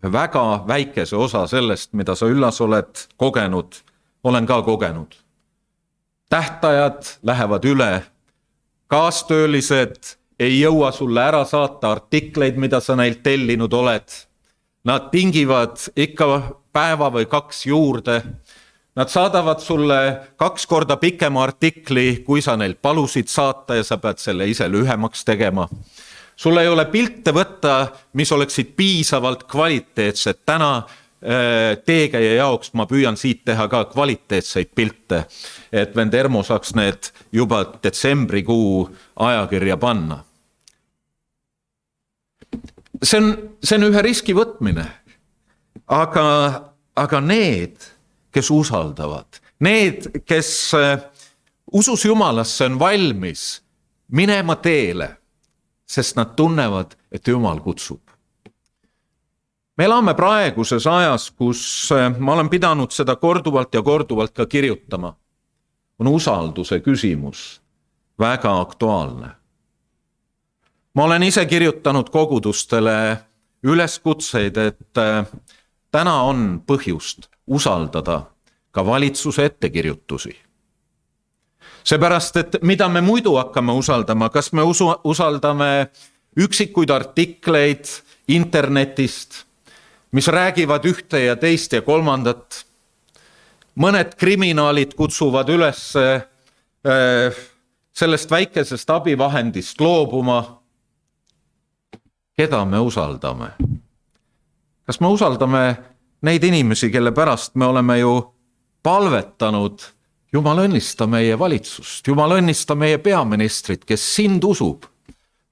väga väikese osa sellest, mida sa Üllas oled kogenud, olen ka kogenud. Tähtajad lähevad üle, kaastöölised ei jõua sulle ära saata artikleid, mida sa neilt tellinud oled. Nad tingivad ikka päeva või 2 juurde. Nad saadavad sulle 2 korda pikema artikli, kui sa neilt palusid saata ja sa pead selle ise lühemaks tegema. Sul ei ole pilte võtta, mis oleksid piisavalt kvaliteetsed. Täna teegeja jaoks ma püüan siit teha ka kvaliteetseid pilte, et vend Ermo saaks need juba detsembrikuu ajakirja panna. See on ühe riski võtmine, aga need, kes usaldavad, need, kes usus Jumalasse on valmis minema teele, sest nad tunnevad, et Jumal kutsub. Me elame praeguses ajas, kus ma olen pidanud seda korduvalt ja korduvalt ka kirjutama. On usalduse küsimus väga aktuaalne. Ma olen ise kirjutanud kogudustele üleskutseid, et täna on põhjust usaldada ka valitsuse ettekirjutusi. Seepärast, et mida me muidu hakkame usaldama, kas me usaldame üksikuid artikleid internetist, mis räägivad ühte ja teist ja kolmandat. Mõned kriminaalid kutsuvad üles sellest väikesest abivahendist loobuma. Keda me usaldame? Kas me usaldame neid inimesi, kelle pärast me oleme ju palvetanud? Jumal õnnista meie valitsust, Jumal õnnista meie peaministrit, kes sind usub.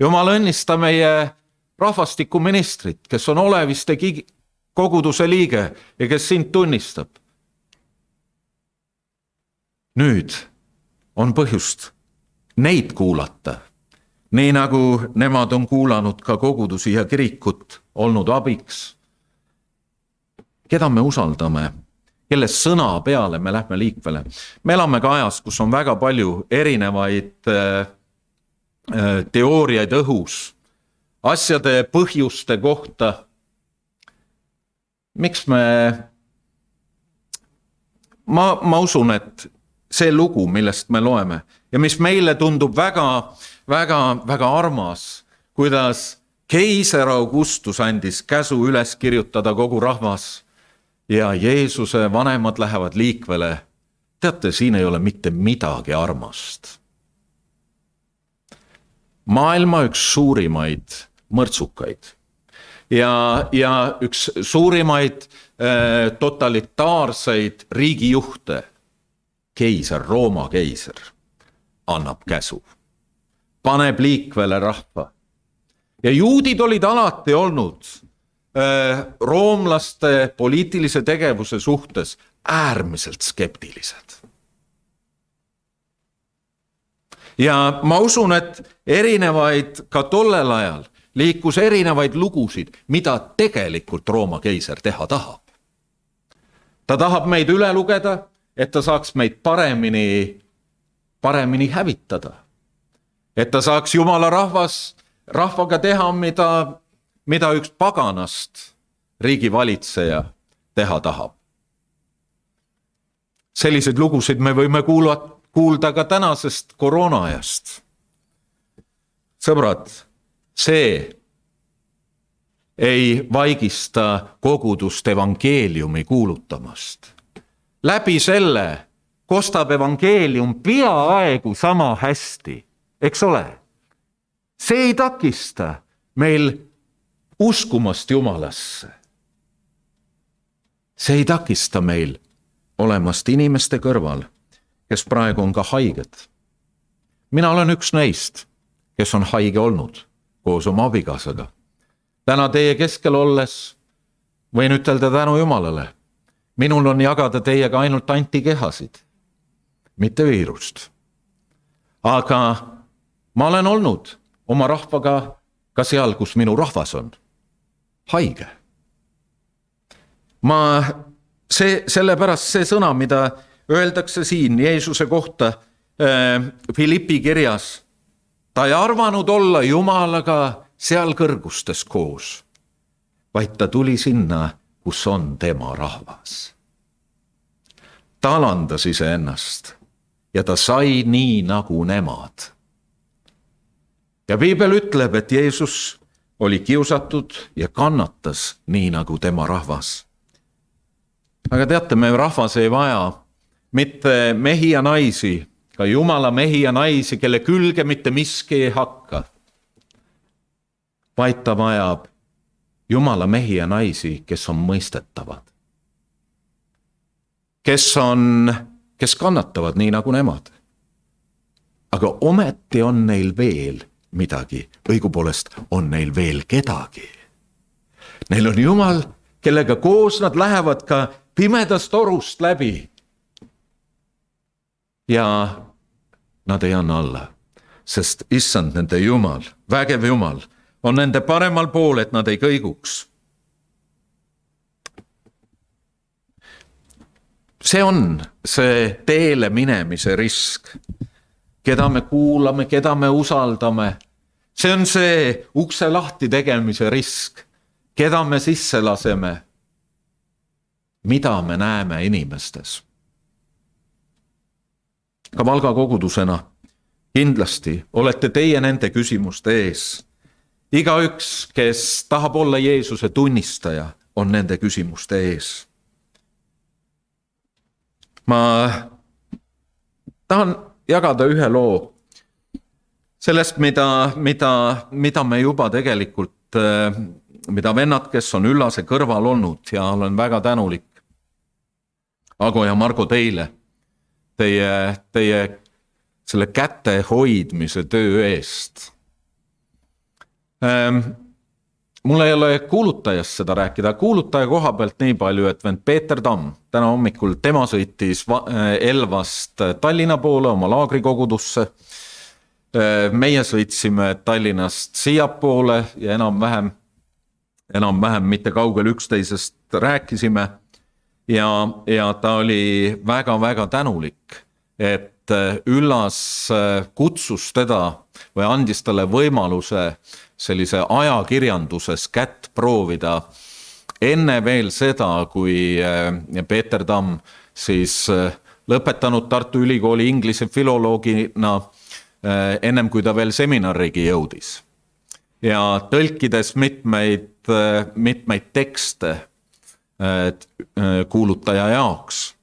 Jumal õnnista meie rahvastikuministrit, kes on Oleviste koguduse liige ja kes sind tunnistab. Nüüd on põhjust neid kuulata. Nii nagu nemad on kuulanud ka kogudusi ja kirikut, olnud abiks. Keda me usaldame? Kelle sõna peale me lähme liikvele? Me elame ka ajas, kus on väga palju erinevaid teooriaid õhus, asjade põhjuste kohta. Miks ma usun, et see lugu, millest me loeme ja mis meile tundub väga armas, kuidas keiser Augustus andis käsu üles kirjutada kogu rahvas ja Jeesuse vanemad lähevad liikvele. Teate, siin ei ole mitte midagi armast. Maailma üks suurimaid mõrtsukaid ja üks suurimaid totalitaarseid riigijuhte, keiser, Rooma keiser, annab käsu, paneb liikvele rahva. Ja juudid olid alati olnud roomlaste poliitilise tegevuse suhtes äärmiselt skeptilised. Ja ma usun, et erinevaid ka tollel ajal liikus erinevaid lugusid, mida tegelikult Rooma keiser teha tahab. Ta tahab meid üle lugeda, et ta saaks meid paremini hävitada. Et ta saaks Jumala rahvaga teha, mida üks paganast riigivalitseja teha tahab. Selliseid lugusid me võime kuulda ka tänasest koroonaajast. Sõbrad, see ei vaigista kogudust evangeeliumi kuulutamast. Läbi selle kostab evangeelium peaaegu sama hästi, eks ole? See ei takista meil uskumast Jumalasse. See ei takista meil olemast inimeste kõrval, kes praegu on ka haiged. Mina olen üks neist, kes on haige olnud koos oma abikaasaga. Täna teie keskel olles võin ütelda tänu Jumalale. Minul on jagada teiega ainult antikehasid, mitte viirust. Aga ma olen olnud oma rahvaga ka seal, kus minu rahvas on haige. Sellepärast see sõna, mida öeldakse siin Jeesuse kohta Filippi kirjas, ta ei arvanud olla Jumalaga seal kõrgustes koos, vaid ta tuli sinna, kus on tema rahvas. Ta alandas iseennast ja ta sai nii nagu nemad. Ja Piibel ütleb, et Jeesus oli kiusatud ja kannatas nii nagu tema rahvas. Aga teate, me rahvas ei vaja mitte mehi ja naisi, ka Jumala mehi ja naisi, kelle külge mitte miski ei hakka, vaid ta vajab Jumala mehi ja naisi, kes on mõistetavad. Kes kannatavad nii nagu nemad. Aga ometi on neil veel midagi, õigupoolest on neil veel kedagi. Neil on Jumal, kellega koos nad lähevad ka pimedast orust läbi. Ja nad ei anna alla, sest issand nende Jumal, vägev Jumal, on nende paremal pool, et nad ei kõiguks. See on see teele minemise risk, keda me kuulame, keda me usaldame. See on see ukse lahti tegemise risk, keda me sisse laseme, mida me näeme inimestes. Ka Valga kogudusena kindlasti olete teie nende küsimuste ees. Igaüks, kes tahab olla Jeesuse tunnistaja, on nende küsimuste ees. Ma tahan jagada ühe loo sellest, mida me juba tegelikult, mida vennad, kes on Üllase kõrval olnud ja olen väga tänulik Ago ja Margo teile, teie selle käte hoidmise töö eest. Mul ei ole kuulutajast seda rääkida, kuulutaja koha pealt nii palju, et vend Peeter Tamm täna hommikul tema sõitis Elvast Tallinna poole oma laagrikogudusse. Meie sõitsime Tallinnast siiapoole ja enam-vähem mitte kaugel üksteisest rääkisime ja ta oli väga-väga tänulik, et Üllas kutsus teda või andis talle võimaluse sellise ajakirjanduses kätt proovida enne veel seda, kui Peeter Tamm siis lõpetanud Tartu Ülikooli inglise filoloogina, ennem kui ta veel seminarigi jõudis. Ja tõlkides mitmeid tekste kuulutaja jaoks.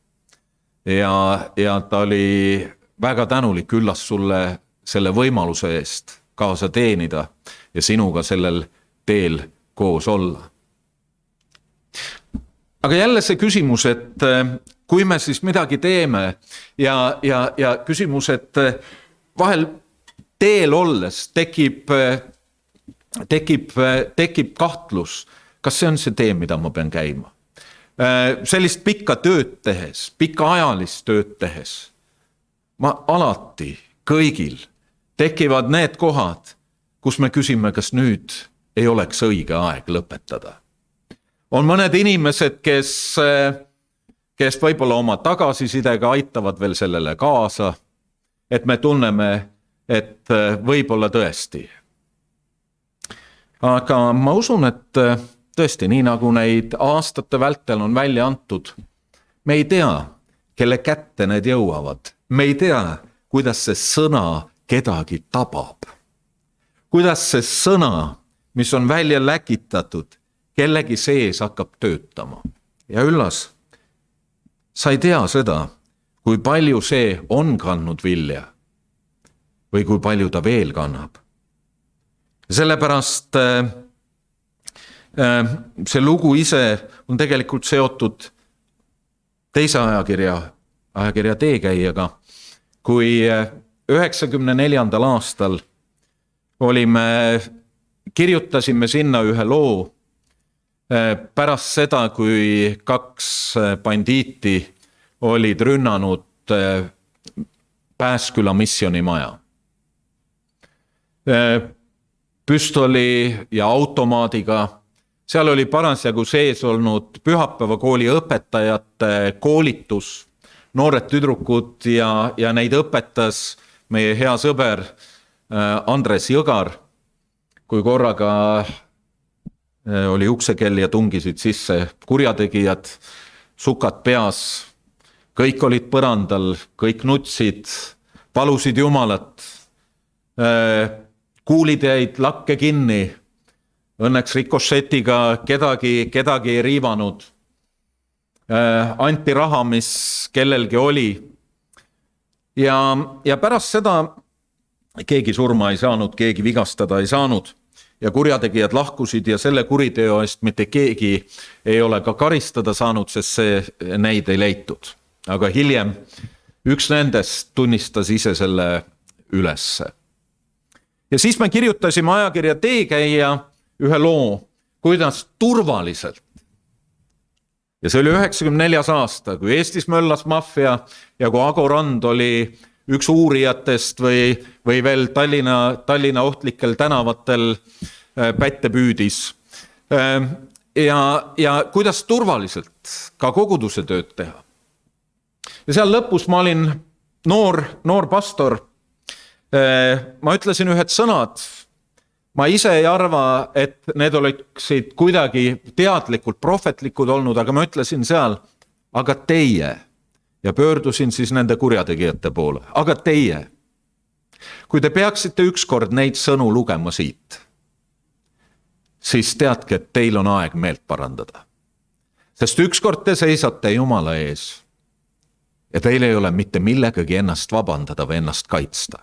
Ja ta oli väga tänulik Üllas sulle selle võimaluse eest kaasa teenida ja sinuga sellel teel koos olla. Aga jälle see küsimus, et kui me siis midagi teeme ja küsimus, et vahel teel olles tekib kahtlus, kas see on see tee, mida ma pean käima? Sellist pikka tööd tehes, pikaajalist tööd tehes, ma alati kõigil tekivad need kohad, kus me küsime, kas nüüd ei oleks õige aeg lõpetada. On mõned inimesed, kes võib-olla oma tagasisidega aitavad veel sellele kaasa, et me tunneme, et võib-olla tõesti. Aga ma usun, et tõesti, nii nagu neid aastate vältel on välja antud, me ei tea, kelle kätte need jõuavad. Me ei tea, kuidas see sõna kedagi tabab. Kuidas see sõna, mis on välja läkitatud, kellegi sees hakkab töötama. Ja üllas, sa ei tea seda, kui palju see on kandnud vilja või kui palju ta veel kannab. Sellepärast see lugu ise on tegelikult seotud teise ajakirja Teekäijaga, kui 94. aastal kirjutasime sinna ühe loo pärast seda, kui 2 bandiiti olid rünnanud Pääsküla missionimaja. Püstoli ja automaadiga. Seal oli parasjagu sees olnud pühapäevakooli õpetajate koolitus, noored tüdrukud ja neid õpetas meie hea sõber Andres Jõgar, kui korraga oli uksekell ja tungisid sisse kurjategijad, sukad peas, kõik olid põrandal, kõik nutsid, palusid Jumalat, kuulid jäid lakke kinni, õnneks rikošetiga kedagi ei riivanud, anti raha, mis kellelgi oli ja pärast seda keegi surma ei saanud, keegi vigastada ei saanud ja kurjategijad lahkusid ja selle kuriteo eest mitte keegi ei ole ka karistada saanud, sest neid ei leitud. Aga hiljem üks nendest tunnistas ise selle ülesse. Ja siis me kirjutasime ajakirja Teekäija ühe loo, kuidas turvaliselt. Ja see oli 94. aasta, kui Eestis möllas maffia ja kui Ago Rand oli üks uurijatest või veel Tallinna ohtlikel tänavatel pätte püüdis. Ja kuidas turvaliselt ka koguduse tööd teha. Ja seal lõpus ma olin noor pastor. Ma ütlesin ühed sõnad. Ma ise ei arva, et need oleksid kuidagi teadlikult prohvetlikud olnud, aga ma ütlesin seal, aga teie. Ja pöördusin siis nende kurjategijate poole. Aga teie, kui te peaksite ükskord neid sõnu lugema siit, siis teadke, et teil on aeg meelt parandada. Sest ükskord te seisate Jumala ees ja teil ei ole mitte millegagi ennast vabandada või ennast kaitsta.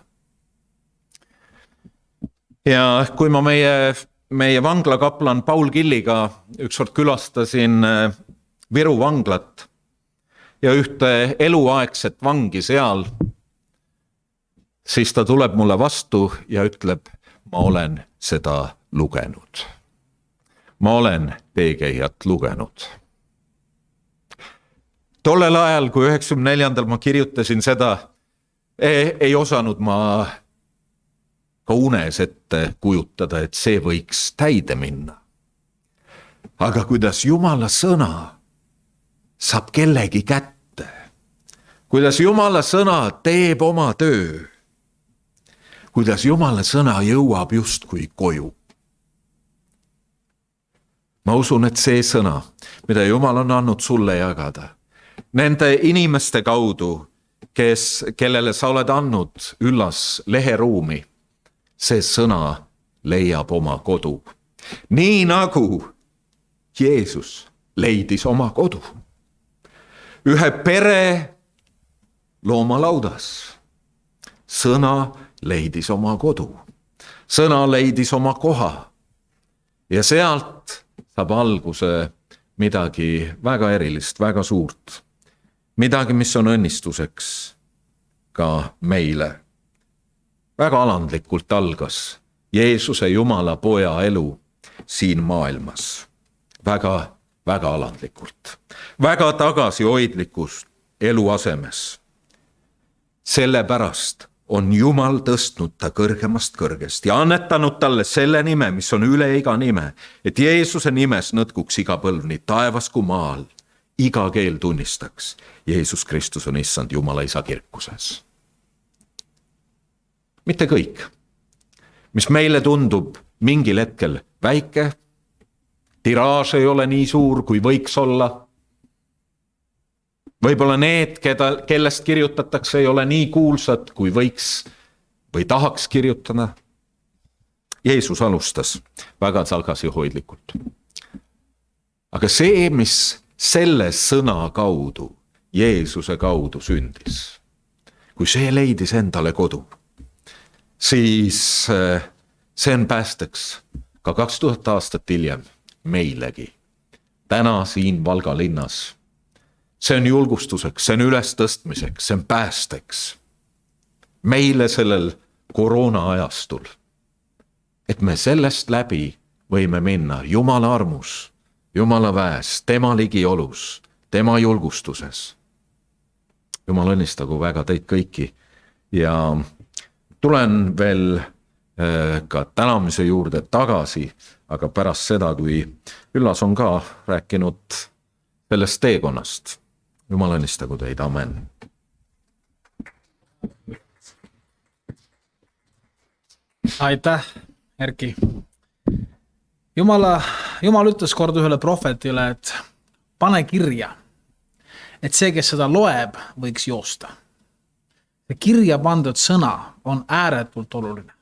Ja kui ma meie vanglakaplan Paul Killiga ükskord külastasin Viru vanglat, ja ühte eluaegset vangi seal, siis ta tuleb mulle vastu ja ütleb, ma olen seda lugenud. Ma olen Teekäijat lugenud. Tollel ajal, kui 94. ma kirjutasin seda, ei osanud ma ka unes ette kujutada, et see võiks täide minna. Aga kuidas Jumala sõna saab kellegi kätte, kuidas Jumala sõna teeb oma töö, kuidas Jumala sõna jõuab justkui koju. Ma usun, et see sõna, mida Jumal on andnud sulle jagada, nende inimeste kaudu, kellele sa oled andnud üllas leheruumi, see sõna leiab oma kodu. Nii nagu Jeesus leidis oma kodu. Ühe pere loomalaudas. Sõna leidis oma kodu. Sõna leidis oma koha. Ja sealt saab alguse midagi väga erilist, väga suurt. Midagi, mis on õnnistuseks ka meile. Väga alandlikult algas Jeesuse Jumala poja elu siin maailmas. väga alandlikult, väga tagasihoidlikus eluasemes. Sellepärast on Jumal tõstnud ta kõrgemast kõrgest ja annetanud talle selle nime, mis on üle iga nime, et Jeesuse nimes nõtkuks iga põlv nii taevas kui maal, iga keel tunnistaks, Jeesus Kristus on issand Jumala isa kirkuses. Mitte kõik, mis meile tundub mingil hetkel väike, tiraaž ei ole nii suur, kui võiks olla. Võib-olla need, kellest kirjutatakse, ei ole nii kuulsad, kui võiks või tahaks kirjutada. Jeesus alustas väga tagasihoidlikult. Aga see, mis selle sõna kaudu, Jeesuse kaudu sündis, kui see leidis endale kodu, siis see on päästeks ka 2000 aastat hiljem meilegi. Täna siin Valga linnas. See on julgustuseks, see on ülestõstmiseks, see on päästeks. Meile sellel koroona ajastul. Et me sellest läbi võime minna Jumala armus, Jumala väes, tema ligiolus, tema julgustuses. Jumal õnnistagu väga teid kõiki ja tulen veel ka tänamise juurde tagasi, aga pärast seda, kui Üllas on ka rääkinud sellest teekonnast. Jumal õnnistagu teid, amen. Aitäh, Erki. Jumal ütles kord ühele prohvetile, et pane kirja, et see, kes seda loeb, võiks joosta. See kirja pandud sõna on ääretult oluline.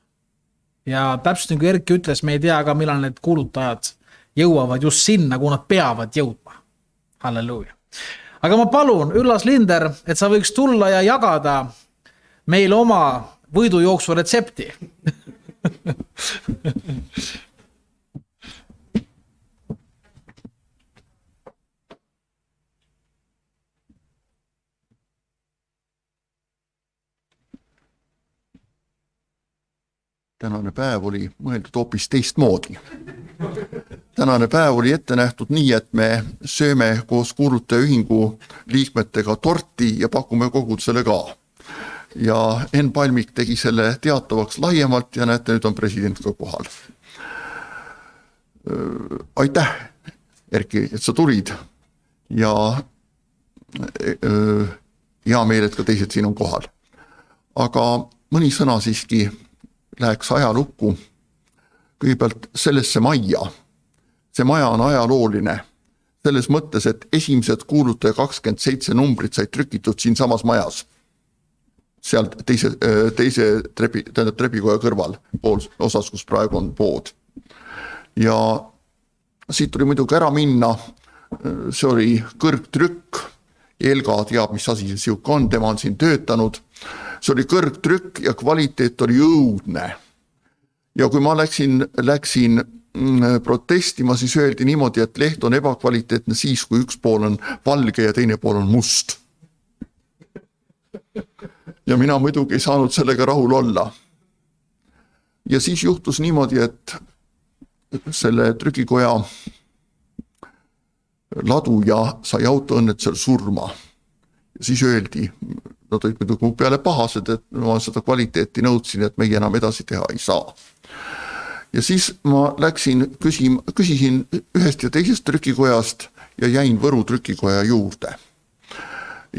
Ja täpselt nagu Erki ütles, me ei tea ka, millal need kuulutajad jõuavad just sinna, kui nad peavad jõudma. Halleluuja. Aga ma palun, Üllas Linder, et sa võiks tulla ja jagada meil oma võidujooksu retsepti. Tänane päev oli mõeldud hoopis teistmoodi. Tänane päev oli ette nähtud nii, et me sööme koos kuulutajaühingu liikmetega torti ja pakume kogudusele ka. Ja Enn Palmik tegi selle teatavaks laiemalt ja näete, nüüd on president ka kohal. Aitäh, Erki, et sa tulid ja hea meel, et ka teised siin on kohal. Aga mõni sõna siiski läheks ajalukku kõigepealt sellesse majja. See maja on ajalooline selles mõttes, et esimesed kuulutaja 27 numbrid said trükitud siin samas majas. Sealt teise trepikoja kõrval osas, kus praegu on pood. Ja siit tuli muidugi ära minna. See oli kõrgtrükk. Elga teab, mis asi see siuke on, tema on siin töötanud. See oli kõrgtrükk ja kvaliteet oli õudne. Ja kui ma läksin protestima, siis öeldi niimoodi, et leht on ebakvaliteetne siis, kui üks pool on valge ja teine pool on must. Ja mina muidugi ei saanud sellega rahul olla. Ja siis juhtus niimoodi, et selle trükikoja laduja sai autoõnnetusel surma. Ja siis öeldi, nad olid muidugi mu peale pahased, et ma seda kvaliteeti nõudsin, et meie enam edasi teha ei saa. Ja siis ma küsisin ühest ja teisest trükikojast ja jäin Võru trükikoja juurde.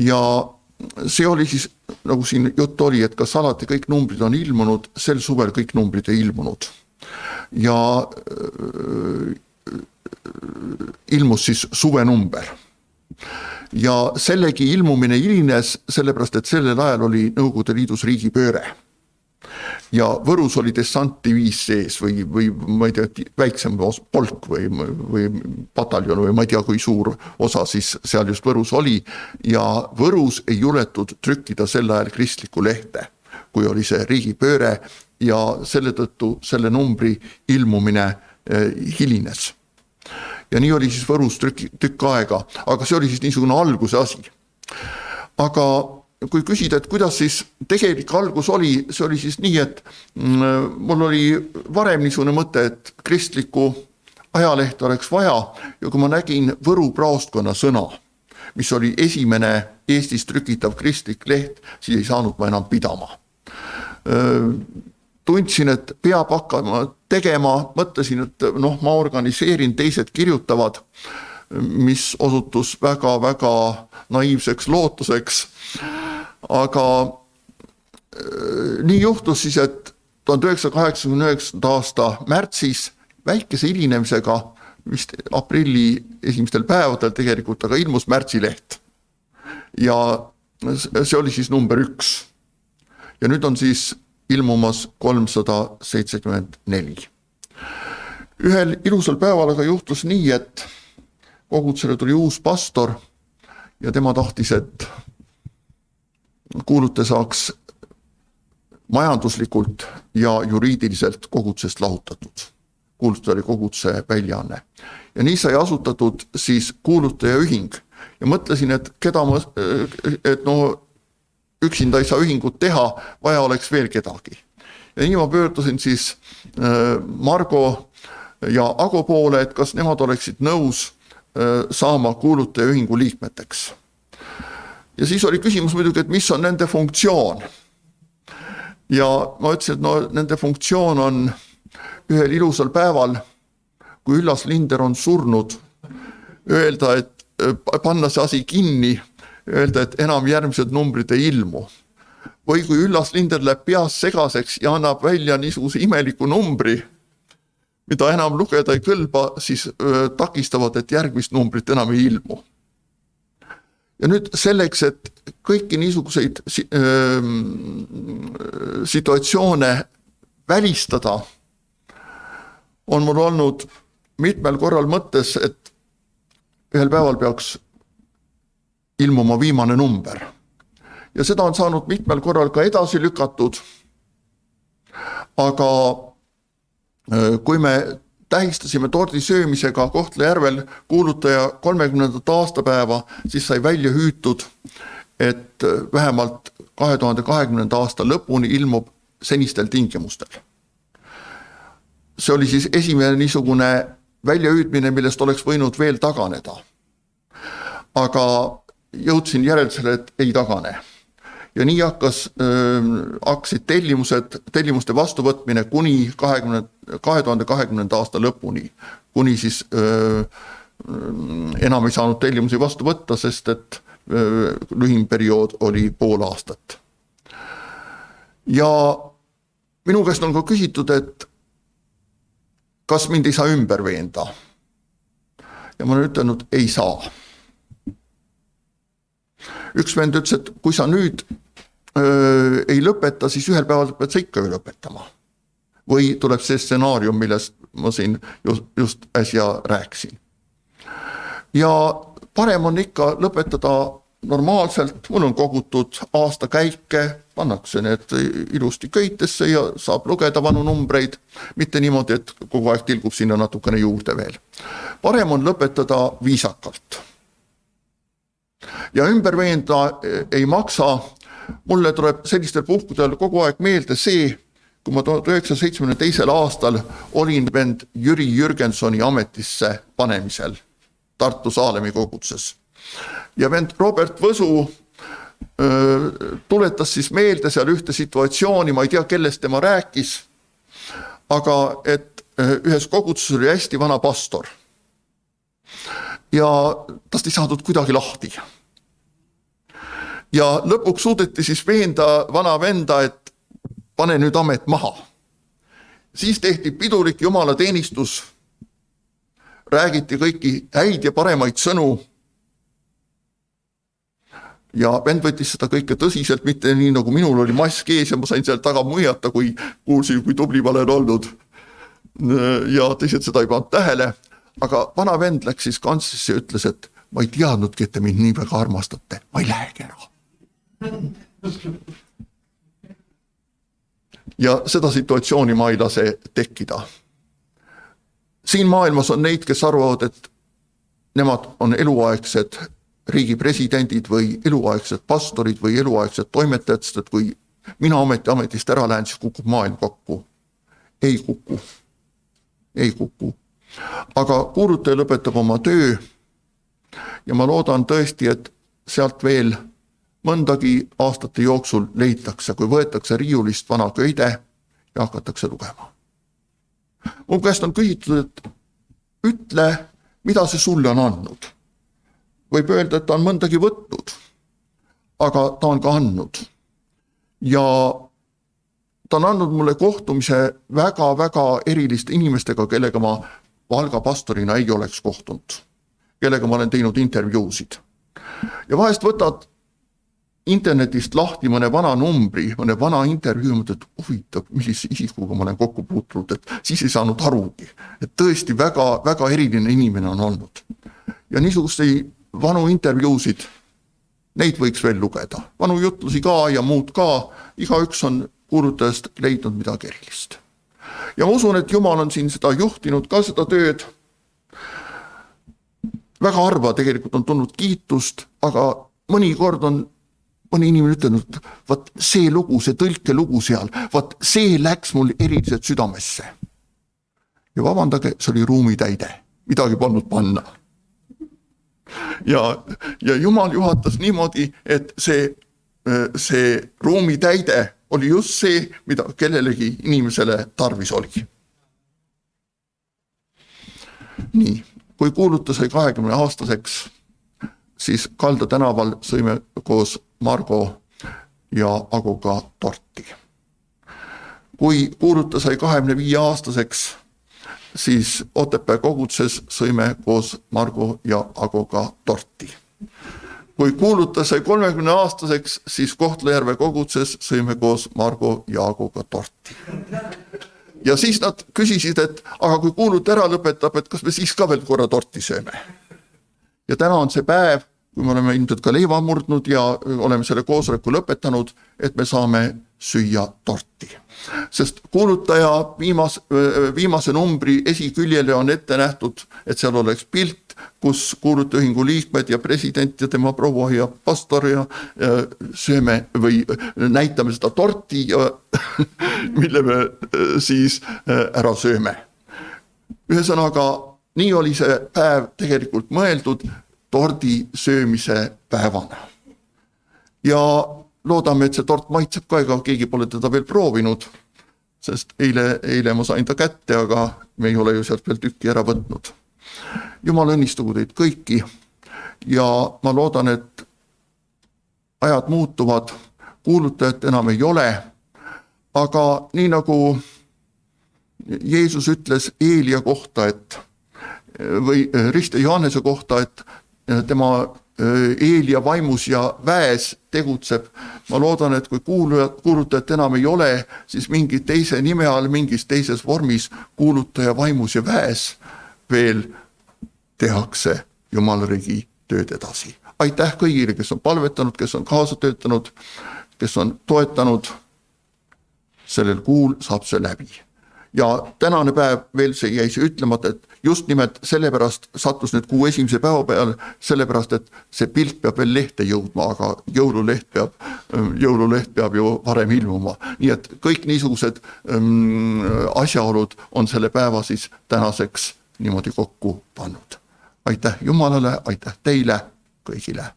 Ja see oli siis, nagu siin jutt oli, et kas alati kõik numbrid on ilmunud, sel suvel kõik numbrid ei ilmunud. Ja ilmus siis suvenumber. Ja sellegi ilmumine ilines, sellepärast, et sellel ajal oli Nõukogude Liidus riigipööre. Ja Võrus oli dessantdiviis sees või ma ei tea, väiksem polk või pataljon või ma ei tea, kui suur osa siis seal just Võrus oli. Ja Võrus ei juletud trükkida sel ajal kristlikku lehte, kui oli see riigipööre ja selle tõttu selle numbri ilmumine hilines. Ja nii oli siis Võrus tükk aega, aga see oli siis niisugune alguse asi. Aga kui küsida, et kuidas siis tegelik algus oli, see oli siis nii, et mul oli varem niisugune mõte, et kristliku ajalehte oleks vaja ja kui ma nägin Võru praostkonna Sõna, mis oli esimene Eestis trükitav kristlik leht, siis ei saanud ma enam pidama. Tundsin, et peab hakkama tegema, mõtlesin, et ma organiseerin, teised kirjutavad, mis osutus väga-väga naiivseks lootuseks. Aga nii juhtus siis, et 1989. aasta märtsis väikese hilinemisega, vist aprilli esimestel päevadel tegelikult, aga ilmus märtsileht. Ja see oli siis number 1. Ja nüüd on siis ilmumas 374. Ühel ilusal päeval aga juhtus nii, et kogutsele tuli uus pastor ja tema tahtis, et kuulutaja saaks majanduslikult ja juriidiliselt kogutsest lahutatud. Kuulutaja oli kogutse väljaanne. Ja nii sai asutatud siis kuulutajaühing ja mõtlesin, et üksinda ei saa ühingut teha, vaja oleks veel kedagi. Ja nii ma pöördusin siis Margo ja Ago poole, et kas nemad oleksid nõus saama kuulutajaühingu liikmeteks. Ja siis oli küsimus muidugi, et mis on nende funktsioon. Ja ma ütlesin, et nende funktsioon on ühel ilusal päeval, kui Üllas Linder on surnud, öelda, et panna see asi kinni, öelda, et enam järgmised numbrid ei ilmu. Või kui Üllas Linder läheb peas segaseks ja annab välja niisuguse imeliku numbri, mida enam lugeda ei kõlba, siis takistavad, et järgmist numbrit enam ei ilmu. Ja nüüd selleks, et kõiki niisuguseid situatsioone välistada, on mul olnud mitmel korral mõttes, et ühel päeval peaks ilmuma viimane number. Ja seda on saanud mitmel korral ka edasi lükatud. Aga kui me tähistasime tordi söömisega Kohtla-Järvel kuulutaja 30. aastapäeva, siis sai välja hüütud, et vähemalt 2020. aasta lõpuni ilmub senistel tingimustel. See oli siis esimene niisugune väljahüüdmine, millest oleks võinud veel taganeda. Aga jõudsin järeldusele, et ei tagane. Ja nii hakkasid tellimuste vastuvõtmine kuni 2020. aasta lõpuni, kuni siis enam ei saanud tellimusi vastu võtta, sest et lühim periood oli pool aastat. Ja minu käest on ka küsitud, et kas mind ei saa ümber veenda. Ja ma olen ütelnud, ei saa. Üks vend ütles, et kui sa nüüd ei lõpeta, siis ühel päeval pead sa ikka lõpetama. Või tuleb see stsenaarium, millest ma siin just äsja rääksin. Ja parem on ikka lõpetada normaalselt, mul on kogutud aasta käike, pannakse need ilusti köitesse ja saab lugeda vanu numbreid, mitte niimoodi, et kogu aeg tilgub sinna natukene juurde veel. Parem on lõpetada viisakalt. Ja ümber veenda ei maksa. Mulle tuleb sellistel puhkudel kogu aeg meelde see, kui ma 1972. aastal olin vend Jüri Jürgensoni ametisse panemisel Tartu Saalemi kogutses. Ja vend Robert Võsu tuletas siis meelde seal ühte situatsiooni, ma ei tea, kellest tema rääkis, aga et ühes kogutses oli hästi vana pastor. Ja tast ei saadud kuidagi lahti. Ja lõpuks suudeti siis veenda vana venda, et pane nüüd amet maha. Siis tehti pidulik jumalateenistus, räägiti kõiki häid ja paremaid sõnu. Ja vend võttis seda kõike tõsiselt, mitte nii nagu minul oli mask ees ja ma sain seal taga muiata, kui kuulsin, kui tubli ma olen olnud. Ja teised seda ei pannud tähele. Aga vana vend läks siis kantslisse ja ütles, et ma ei teadnudki, et te mind nii väga armastate. Ma ei lähegi ära. Ja seda situatsiooni ma ei lase tekkida. Siin maailmas on neid, kes arvavad, et nemad on eluaegsed riigi presidendid või eluaegsed pastorid või eluaegsed toimetajad, sest et kui mina ametist ära lähen, siis kukub maailm kokku. Ei kuku. aga kuulutaja lõpetab oma töö ja ma loodan tõesti, et sealt veel mõndagi aastate jooksul leitakse, kui võetakse riiulist vana köide ja hakatakse lugema. Mu käest on küsitud, et ütle, mida see sulle on andnud. Võib öelda, et ta on mõndagi võtnud, aga ta on ka andnud. Ja ta on andnud mulle kohtumise väga-väga eriliste inimestega, kellega ma Valga pastorina ei oleks kohtunud, kellega ma olen teinud intervjuusid. Ja vahest võtad internetist lahti mõne vana numbri, mõne vana intervjuu, mõtled, et huvitav, millise isikuga ma olen kokku puutunud, et siis ei saanud arugi. Et tõesti väga eriline inimene on olnud. Ja niisuguseid vanu intervjuusid, neid võiks veel lugeda. Vanu jutlusi ka ja muud ka, igaüks on kuulutajast leidnud midagi erilist. Ja ma usun, et Jumal on siin seda juhtinud ka seda tööd. Väga harva tegelikult on tulnud kiitust, aga mõnikord on mõni inimene ütelnud, vaat see lugu, see tõlkelugu seal, vaat see läks mul eriliselt südamesse. Ja vabandage, see oli ruumitäide, midagi polnud panna. Ja Jumal juhatas niimoodi, et see ruumitäide oli just see, mida kellelegi inimesele tarvis oli. Nii, kui kuuluta sai 20-aastaseks, siis Kalda tänaval sõime koos Margo ja Aguga torti. Kui kuuluta sai 25-aastaseks, siis Otepää kogudses sõime koos Margo ja Aguga torti. Kui kuuluta sai 30-aastaseks, siis Kohtla-Järve kogudses sõime koos Margo ja Aguga torti. Ja siis nad küsisid, et aga kui kuuluta ära lõpetab, et kas me siis ka veel korra torti sööme. Ja täna on see päev, kui me oleme ilmselt ka leiva murdnud ja oleme selle koosoleku lõpetanud, et me saame süüa torti. Sest kuulutaja viimase numbri esiküljele on ette nähtud, et seal oleks pilt, kus kuulutajaühingu liikmed ja president ja tema proua ja pastor ja sööme või näitame seda torti, mille me siis ära sööme. Ühesõnaga, nii oli see päev tegelikult mõeldud tordi söömise päevana. Ja loodame, et see tort maitseb ka, ega keegi pole teda veel proovinud, sest eile ma sain ta kätte, aga me ei ole ju sealt veel tükki ära võtnud. Jumal õnnistugu teid kõiki ja ma loodan, et ajad muutuvad, kuulutajat enam ei ole, aga nii nagu Jeesus ütles Eelia kohta, või Riste Johannese kohta, et tema Eelia vaimus ja väes tegutseb. Ma loodan, et kui kuulutajat enam ei ole, siis mingi teise nime all, mingis teises vormis kuulutaja vaimus ja väes veel tehakse Jumalriigi tööd edasi. Aitäh kõigile, kes on palvetanud, kes on kaasa töötanud, kes on toetanud. Sellel kuul saab see läbi. Ja tänane päev veel see jäi see ütlemata, et just nimelt sellepärast sattus nüüd kuu esimese päeva peale, sellepärast, et see pilt peab veel lehte jõudma, aga jõululeht peab ju varem ilmuma. Nii et kõik niisugused asjaolud on selle päeva siis tänaseks niimoodi kokku pannud. Aitäh Jumalale, aitäh teile, kõigile.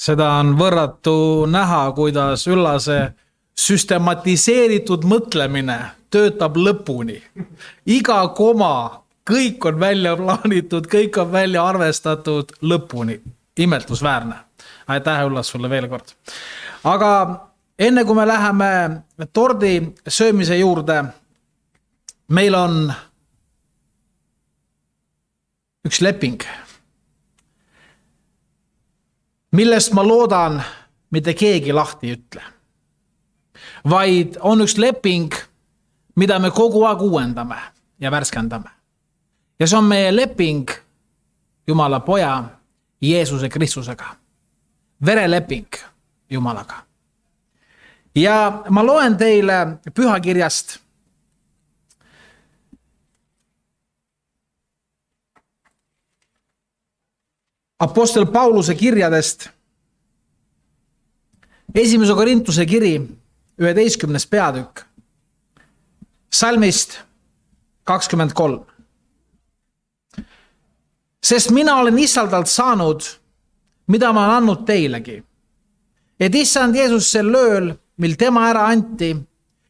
Seda on võrratu näha, kuidas Üllase süstematiseeritud mõtlemine töötab lõpuni. Iga koma, kõik on välja plaanitud, kõik on välja arvestatud lõpuni. Imetlusväärne. Aitäh Üllas sulle veel kord. Aga enne kui me läheme tordi söömise juurde, meil on üks leping, millest ma loodan, mitte keegi lahti ei ütle. Vaid on üks leping, mida me kogu aeg uuendame ja värskendame. Ja see on meie leping Jumala poja Jeesuse Kristusega. Vereleping Jumalaga. Ja ma loen teile pühakirjast Apostel Pauluse kirjadest Esimese Korintuse kiri, 11. peatükk, salmist 23. Sest mina olen Issaldalt saanud, mida ma olen andnud teilegi. Et Issand Jeesus sel ööl, mil tema ära anti,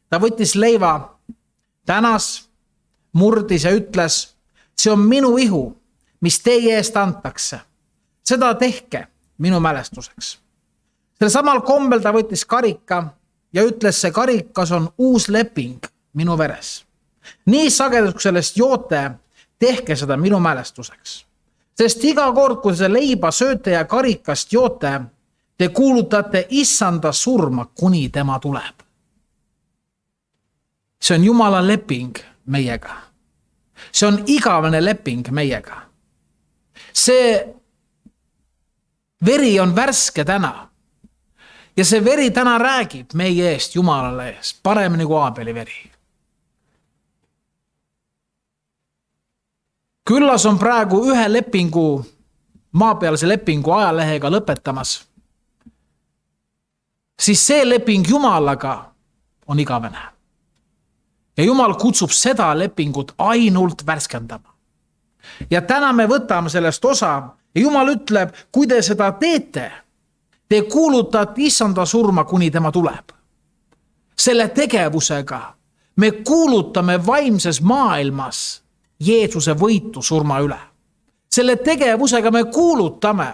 ta võttis leiva, tänas, murdis ja ütles, see on minu ihu, mis teie eest antakse. Seda tehke minu mälestuseks. Sel samal kombel ta võttis karika ja ütles, see karikas on uus leping minu veres. Nii sagedus, kui sellest joote, tehke seda minu mälestuseks. Sest iga kord, kui see leiba sööte ja karikast joote, te kuulutate Issanda surma, kuni tema tuleb. See on Jumala leping meiega. See on igavene leping meiega. See veri on värske täna. Ja see veri täna räägib meie eest, Jumalale eest, paremini kui Aabeli veri. Küllas on praegu ühe lepingu, maapealse lepingu ajalehega lõpetamas. Siis see leping Jumalaga on igavene. Ja Jumal kutsub seda lepingut ainult värskendama. Ja täna me võtame sellest osa ja Jumal ütleb, kui te seda teete, te kuulutate Issanda surma, kuni tema tuleb. Selle tegevusega me kuulutame vaimses maailmas Jeesuse võitu surma üle. Selle tegevusega me kuulutame,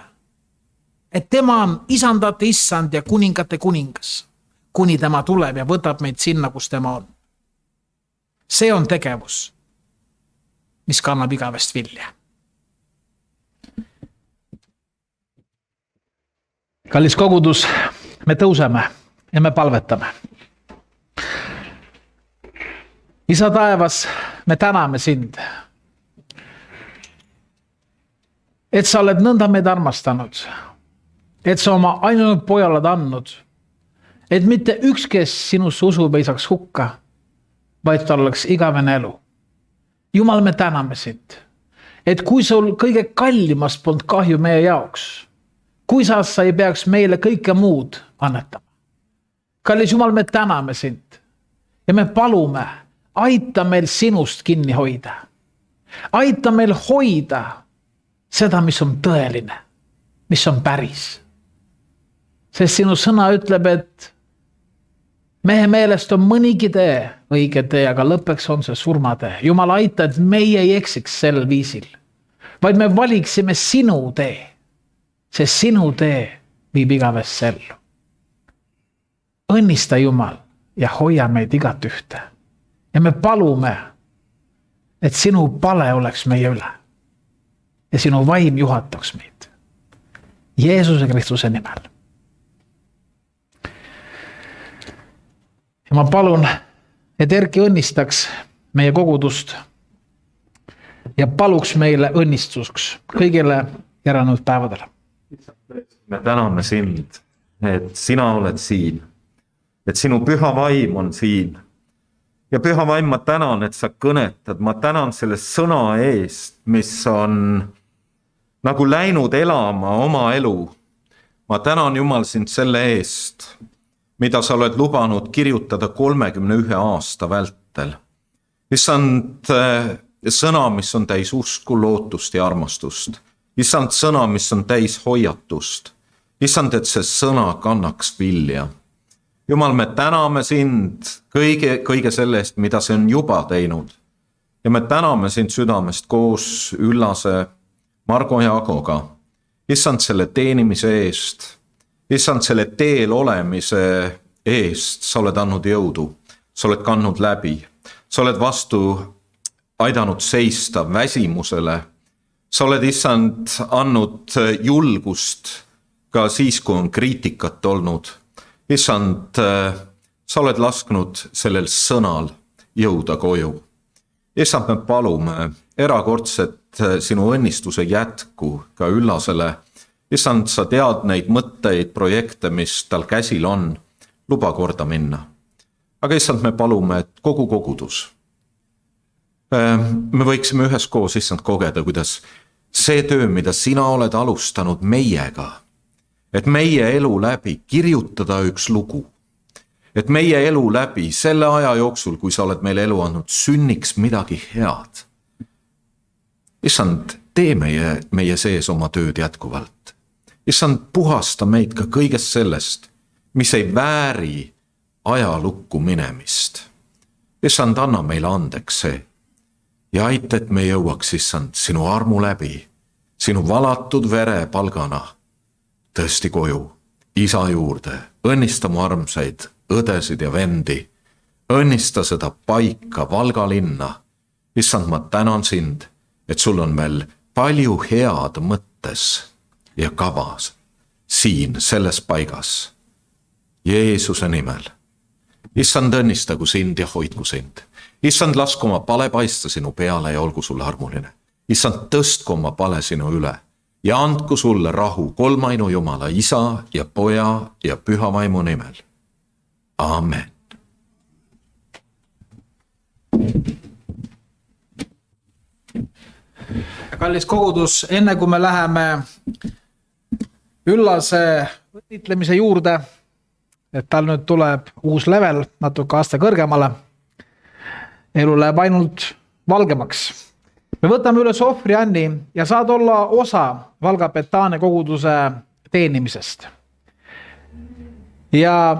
et tema on isandate issand ja kuningate kuningas, kuni tema tuleb ja võtab meid sinna, kus tema on. See on tegevus, mis kannab igavest vilja. Kallis kogudus, me tõuseme ja me palvetame. Isa taevas, me täname sind, et sa oled nõnda meid armastanud, et sa oma ainult poja oled andnud, et mitte üks, kes sinusse usub, ei saaks hukka, vaid tal oleks igavene elu. Jumal, me täname sind, et kui sul kõige kallimast polnud kahju meie jaoks, kui sa ei peaks meile kõike muud annetama. Kallis Jumal, me täname sind ja me palume, aita meil sinust kinni hoida. Aita meil hoida seda, mis on tõeline, mis on päris. Sest sinu sõna ütleb, et mehe meelest on mõnigi tee, õige tee, aga lõppeks on see surmatee. Jumal, aita, et meie ei eksiks sel viisil, vaid me valiksime sinu tee, sest sinu tee viib igavesse ellu. Õnnista Jumal ja hoia meid igat ühte. Ja me palume, et sinu pale oleks meie üle ja sinu vaim juhataks meid. Jeesuse Kristuse nimel. Ja ma palun, et Erki õnnistaks meie kogudust ja paluks meile õnnistuks kõigile järanud päevadele. Me täname sind, et sina oled siin, et sinu püha vaim on siin. Ja püha vaim, ma tänan, et sa kõnetad, ma tänan selle sõna eest, mis on nagu läinud elama oma elu. Ma tänan Jumal sind selle eest, mida sa oled lubanud kirjutada 31 aasta vältel. Issand sõna, mis on täis usku, lootust ja armastust. Issand sõna, mis on täis hoiatust. Issand, et see sõna kannaks vilja. Jumal, me täname sind kõige sellest, mida see on juba teinud. Ja me täname sind südamest koos Üllase, Margo ja Agoga. Issand selle teenimise eest, issand selle teel olemise eest, sa oled andnud jõudu, sa oled kandnud läbi, sa oled vastu aidanud seista väsimusele, sa oled issand andnud julgust ka siis, kui on kriitikat olnud. Issand, sa oled lasknud sellel sõnal jõuda koju. Issand, me palume erakordset sinu õnnistuse jätku ka Üllasele. Issand, sa tead neid mõtteid, projekte, mis tal käsil on, luba korda minna. Aga issand, me palume, et kogu kogudus, me võiksime üheskoos issand kogeda, kuidas see töö, mida sina oled alustanud meiega, et meie elu läbi kirjutada üks lugu. Et meie elu läbi selle aja jooksul, kui sa oled meile elu andnud, sünniks midagi head. Issand, tee meie sees oma tööd jätkuvalt. Issand, puhasta meid ka kõigest sellest, mis ei vääri ajalukku minemist. Issand, anna meile andeks see ja aita, et me jõuaks, issand, sinu armu läbi, sinu valatud vere palgana tõesti koju, isa juurde. Õnnista mu armsaid õdesid ja vendi. Õnnista seda paika, Valga linna. Issand, ma tänan sind, et sul on veel palju head mõttes ja kavas siin selles paigas. Jeesuse nimel. Issand, õnnistagu sind ja hoidku sind. Issand, lasku oma pale paista sinu peale ja olgu sulle armuline. Issand, tõstku oma pale sinu üle ja andku sulle rahu kolmainu Jumala, isa ja poja ja püha vaimu nimel. Amen. Kallis kogudus, enne kui me läheme Üllase õnnitlemise juurde, et tal nüüd tuleb uus level natuke aste kõrgemale, elu läheb ainult valgemaks. Me võtame üles ohvrianni ja saad olla osa Valga Betania koguduse teenimisest. Ja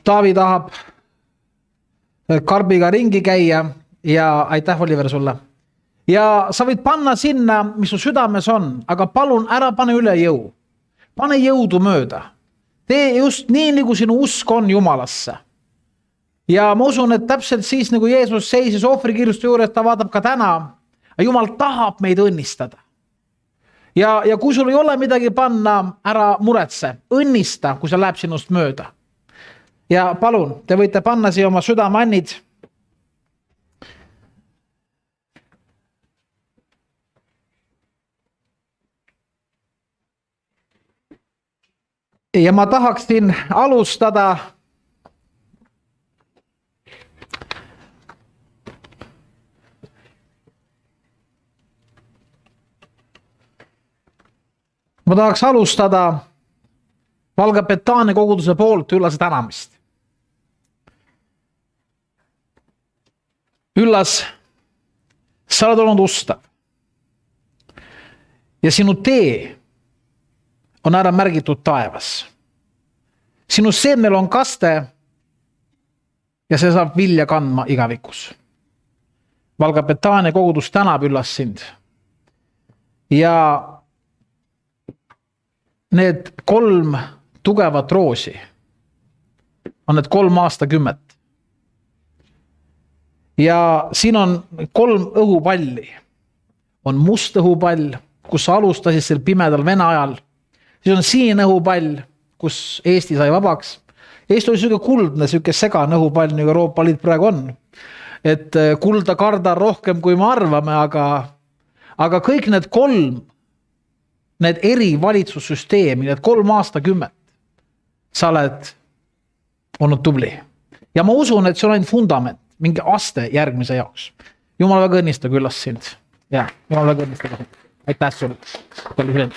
Taavi tahab karbiga ringi käia ja aitäh, Oliver, sulle. Ja sa võid panna sinna, mis su südames on, aga palun ära pane üle jõu. Pane jõudu mööda. Tee just nii, nagu sinu usk on Jumalasse. Ja ma usun, et täpselt siis, nagu Jeesus seisis ohvrikirjuste juures, ta vaatab ka täna. Jumal tahab meid õnnistada. Ja kui sul ei ole midagi panna, ära muretse. Õnnista, kui see läheb sinust mööda. Ja palun, te võite panna siia oma südameannid. Ja ma tahaksin alustada Valga Betania koguduse poolt Üllase tänamist. Üllas, sa oled olnud ustav. Ja sinu tee on ära märgitud taevas. Sinu seemnel on kaste ja see saab vilja kandma igavikus. Valga Betania kogudus tänab Üllas sind. Ja need 3 tugevat roosi on need 3 aastakümmet. Ja siin on 3 õhupalli. On must õhupall, kus sa alustasid sel pimedal Vene ajal. Siis on sinine õhupall, kus Eesti sai vabaks. Eesti oli selline kuldne, selline segane õhupall, nagu Euroopa Liit praegu on. Et kulda karda rohkem, kui me arvame, aga kõik need 3, need eri valitsussüsteemi, need 3 aastakümmet, sa oled olnud tubli. Ja ma usun, et see on ainult fundament, mingi aste järgmise jaoks. Jumal väga õnnistab Üllas sind. Ja, Jumal väga õnnistab sind. Aitäh sulle. Palju südant.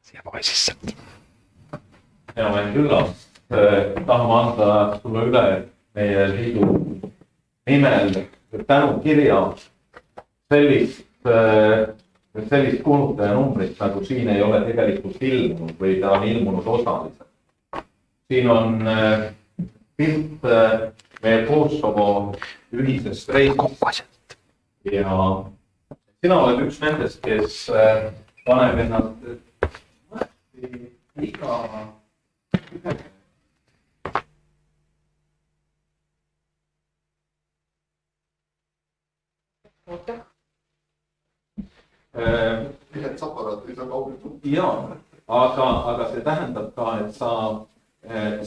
Siia poe sisse. Hea meil Üllas, tahame anda sulle üle meie liidu nimel tänukirja sellist kuulutaja numbrit, nagu siin ei ole tegelikult ilmunud või ta on ilmunud osaliselt. Siin on pilt meie Kosovo ühisest reisist. Ja sina oled üks nendest, kes paneb ennast iga Jaa, aga see tähendab ka, et sa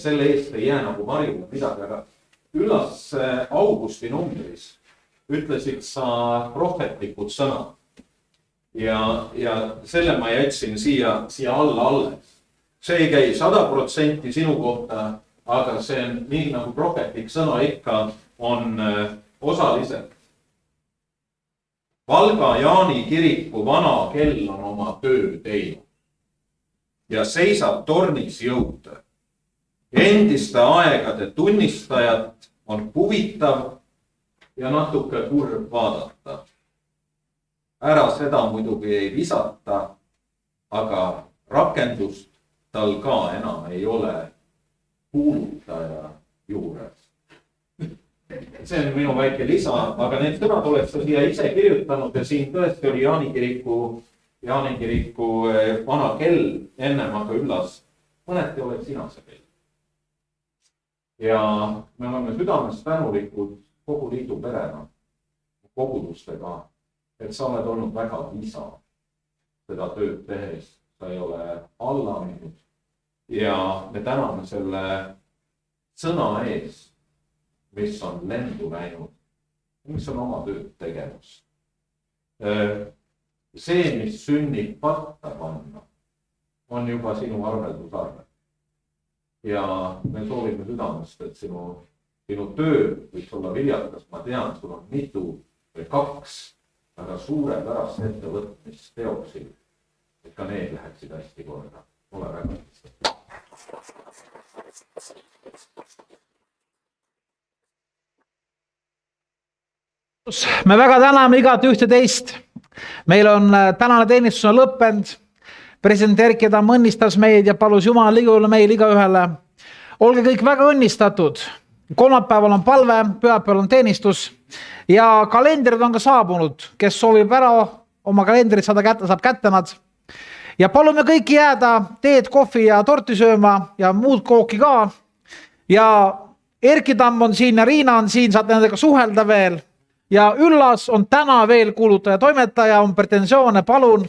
selle eest ei jää nagu varjuma midagi, aga Üllas augusti numbris ütlesid sa prohvetlikud sõnad. Ja selle ma jätsin siia alla alles. See ei käi 100% sinu kohta, aga see on nii nagu prohvetlik sõna ikka on osaliselt. Valga Jaani kiriku vana kell on oma töö teinud ja seisab tornis jõud. Endiste aegade tunnistajat on huvitav ja natuke kurb vaadata. Ära seda muidugi ei visata, aga rakendust tal ka enam ei ole kuulutaja juures. See on minu väike lisa, aga need sõnad oleks ta siia ise kirjutanud ja siin tõesti oli Jaani kiriku vana kell ennem, aga üllas mõneti oled sina see kell. Ja me oleme südames tänulikud kogu liidu perena, kogudustega, et sa oled olnud väga visa seda tööd tehes, sa ei ole allanud ja me täname selle sõna ees, mis on lendu läinud, mis on oma tööd tegemas. See, mis sünnib patta panna, on juba sinu arveldusarve. Ja me soovime südamest, et sinu töö võiks olla viljakas. Ma tean, sul on mitu või 2 väga suurepärast ettevõtmist teoksil, et ka need läheksid hästi korda. Ole väga hästi. Me väga täname igat ühte teist. Meil on tänane teenistus on lõppenud. President Erki ta mõnnistas meid ja palus Jumal ligule meil igaühele. Olge kõik väga õnnistatud. Kolmapäeval on palve, pühapäeval on teenistus ja kalendrid on ka saabunud. Kes soovib ära oma kalendrit saab kätte nad. Ja palume kõiki jääda teed, kohvi ja torti sööma ja muud kooki ka. Ja Erki Tamm on siin ja Riina on siin, saate nendega suhelda veel. Ja Üllas on täna veel kuulutaja toimetaja, on pretensioone, palun.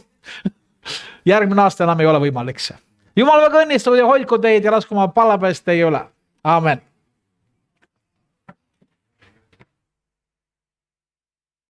Järgmine aasta enam ei ole võimalik see. Jumal väga õnnistatud ja hoidku teid ja lasku oma pallapäest teie üle. Amen.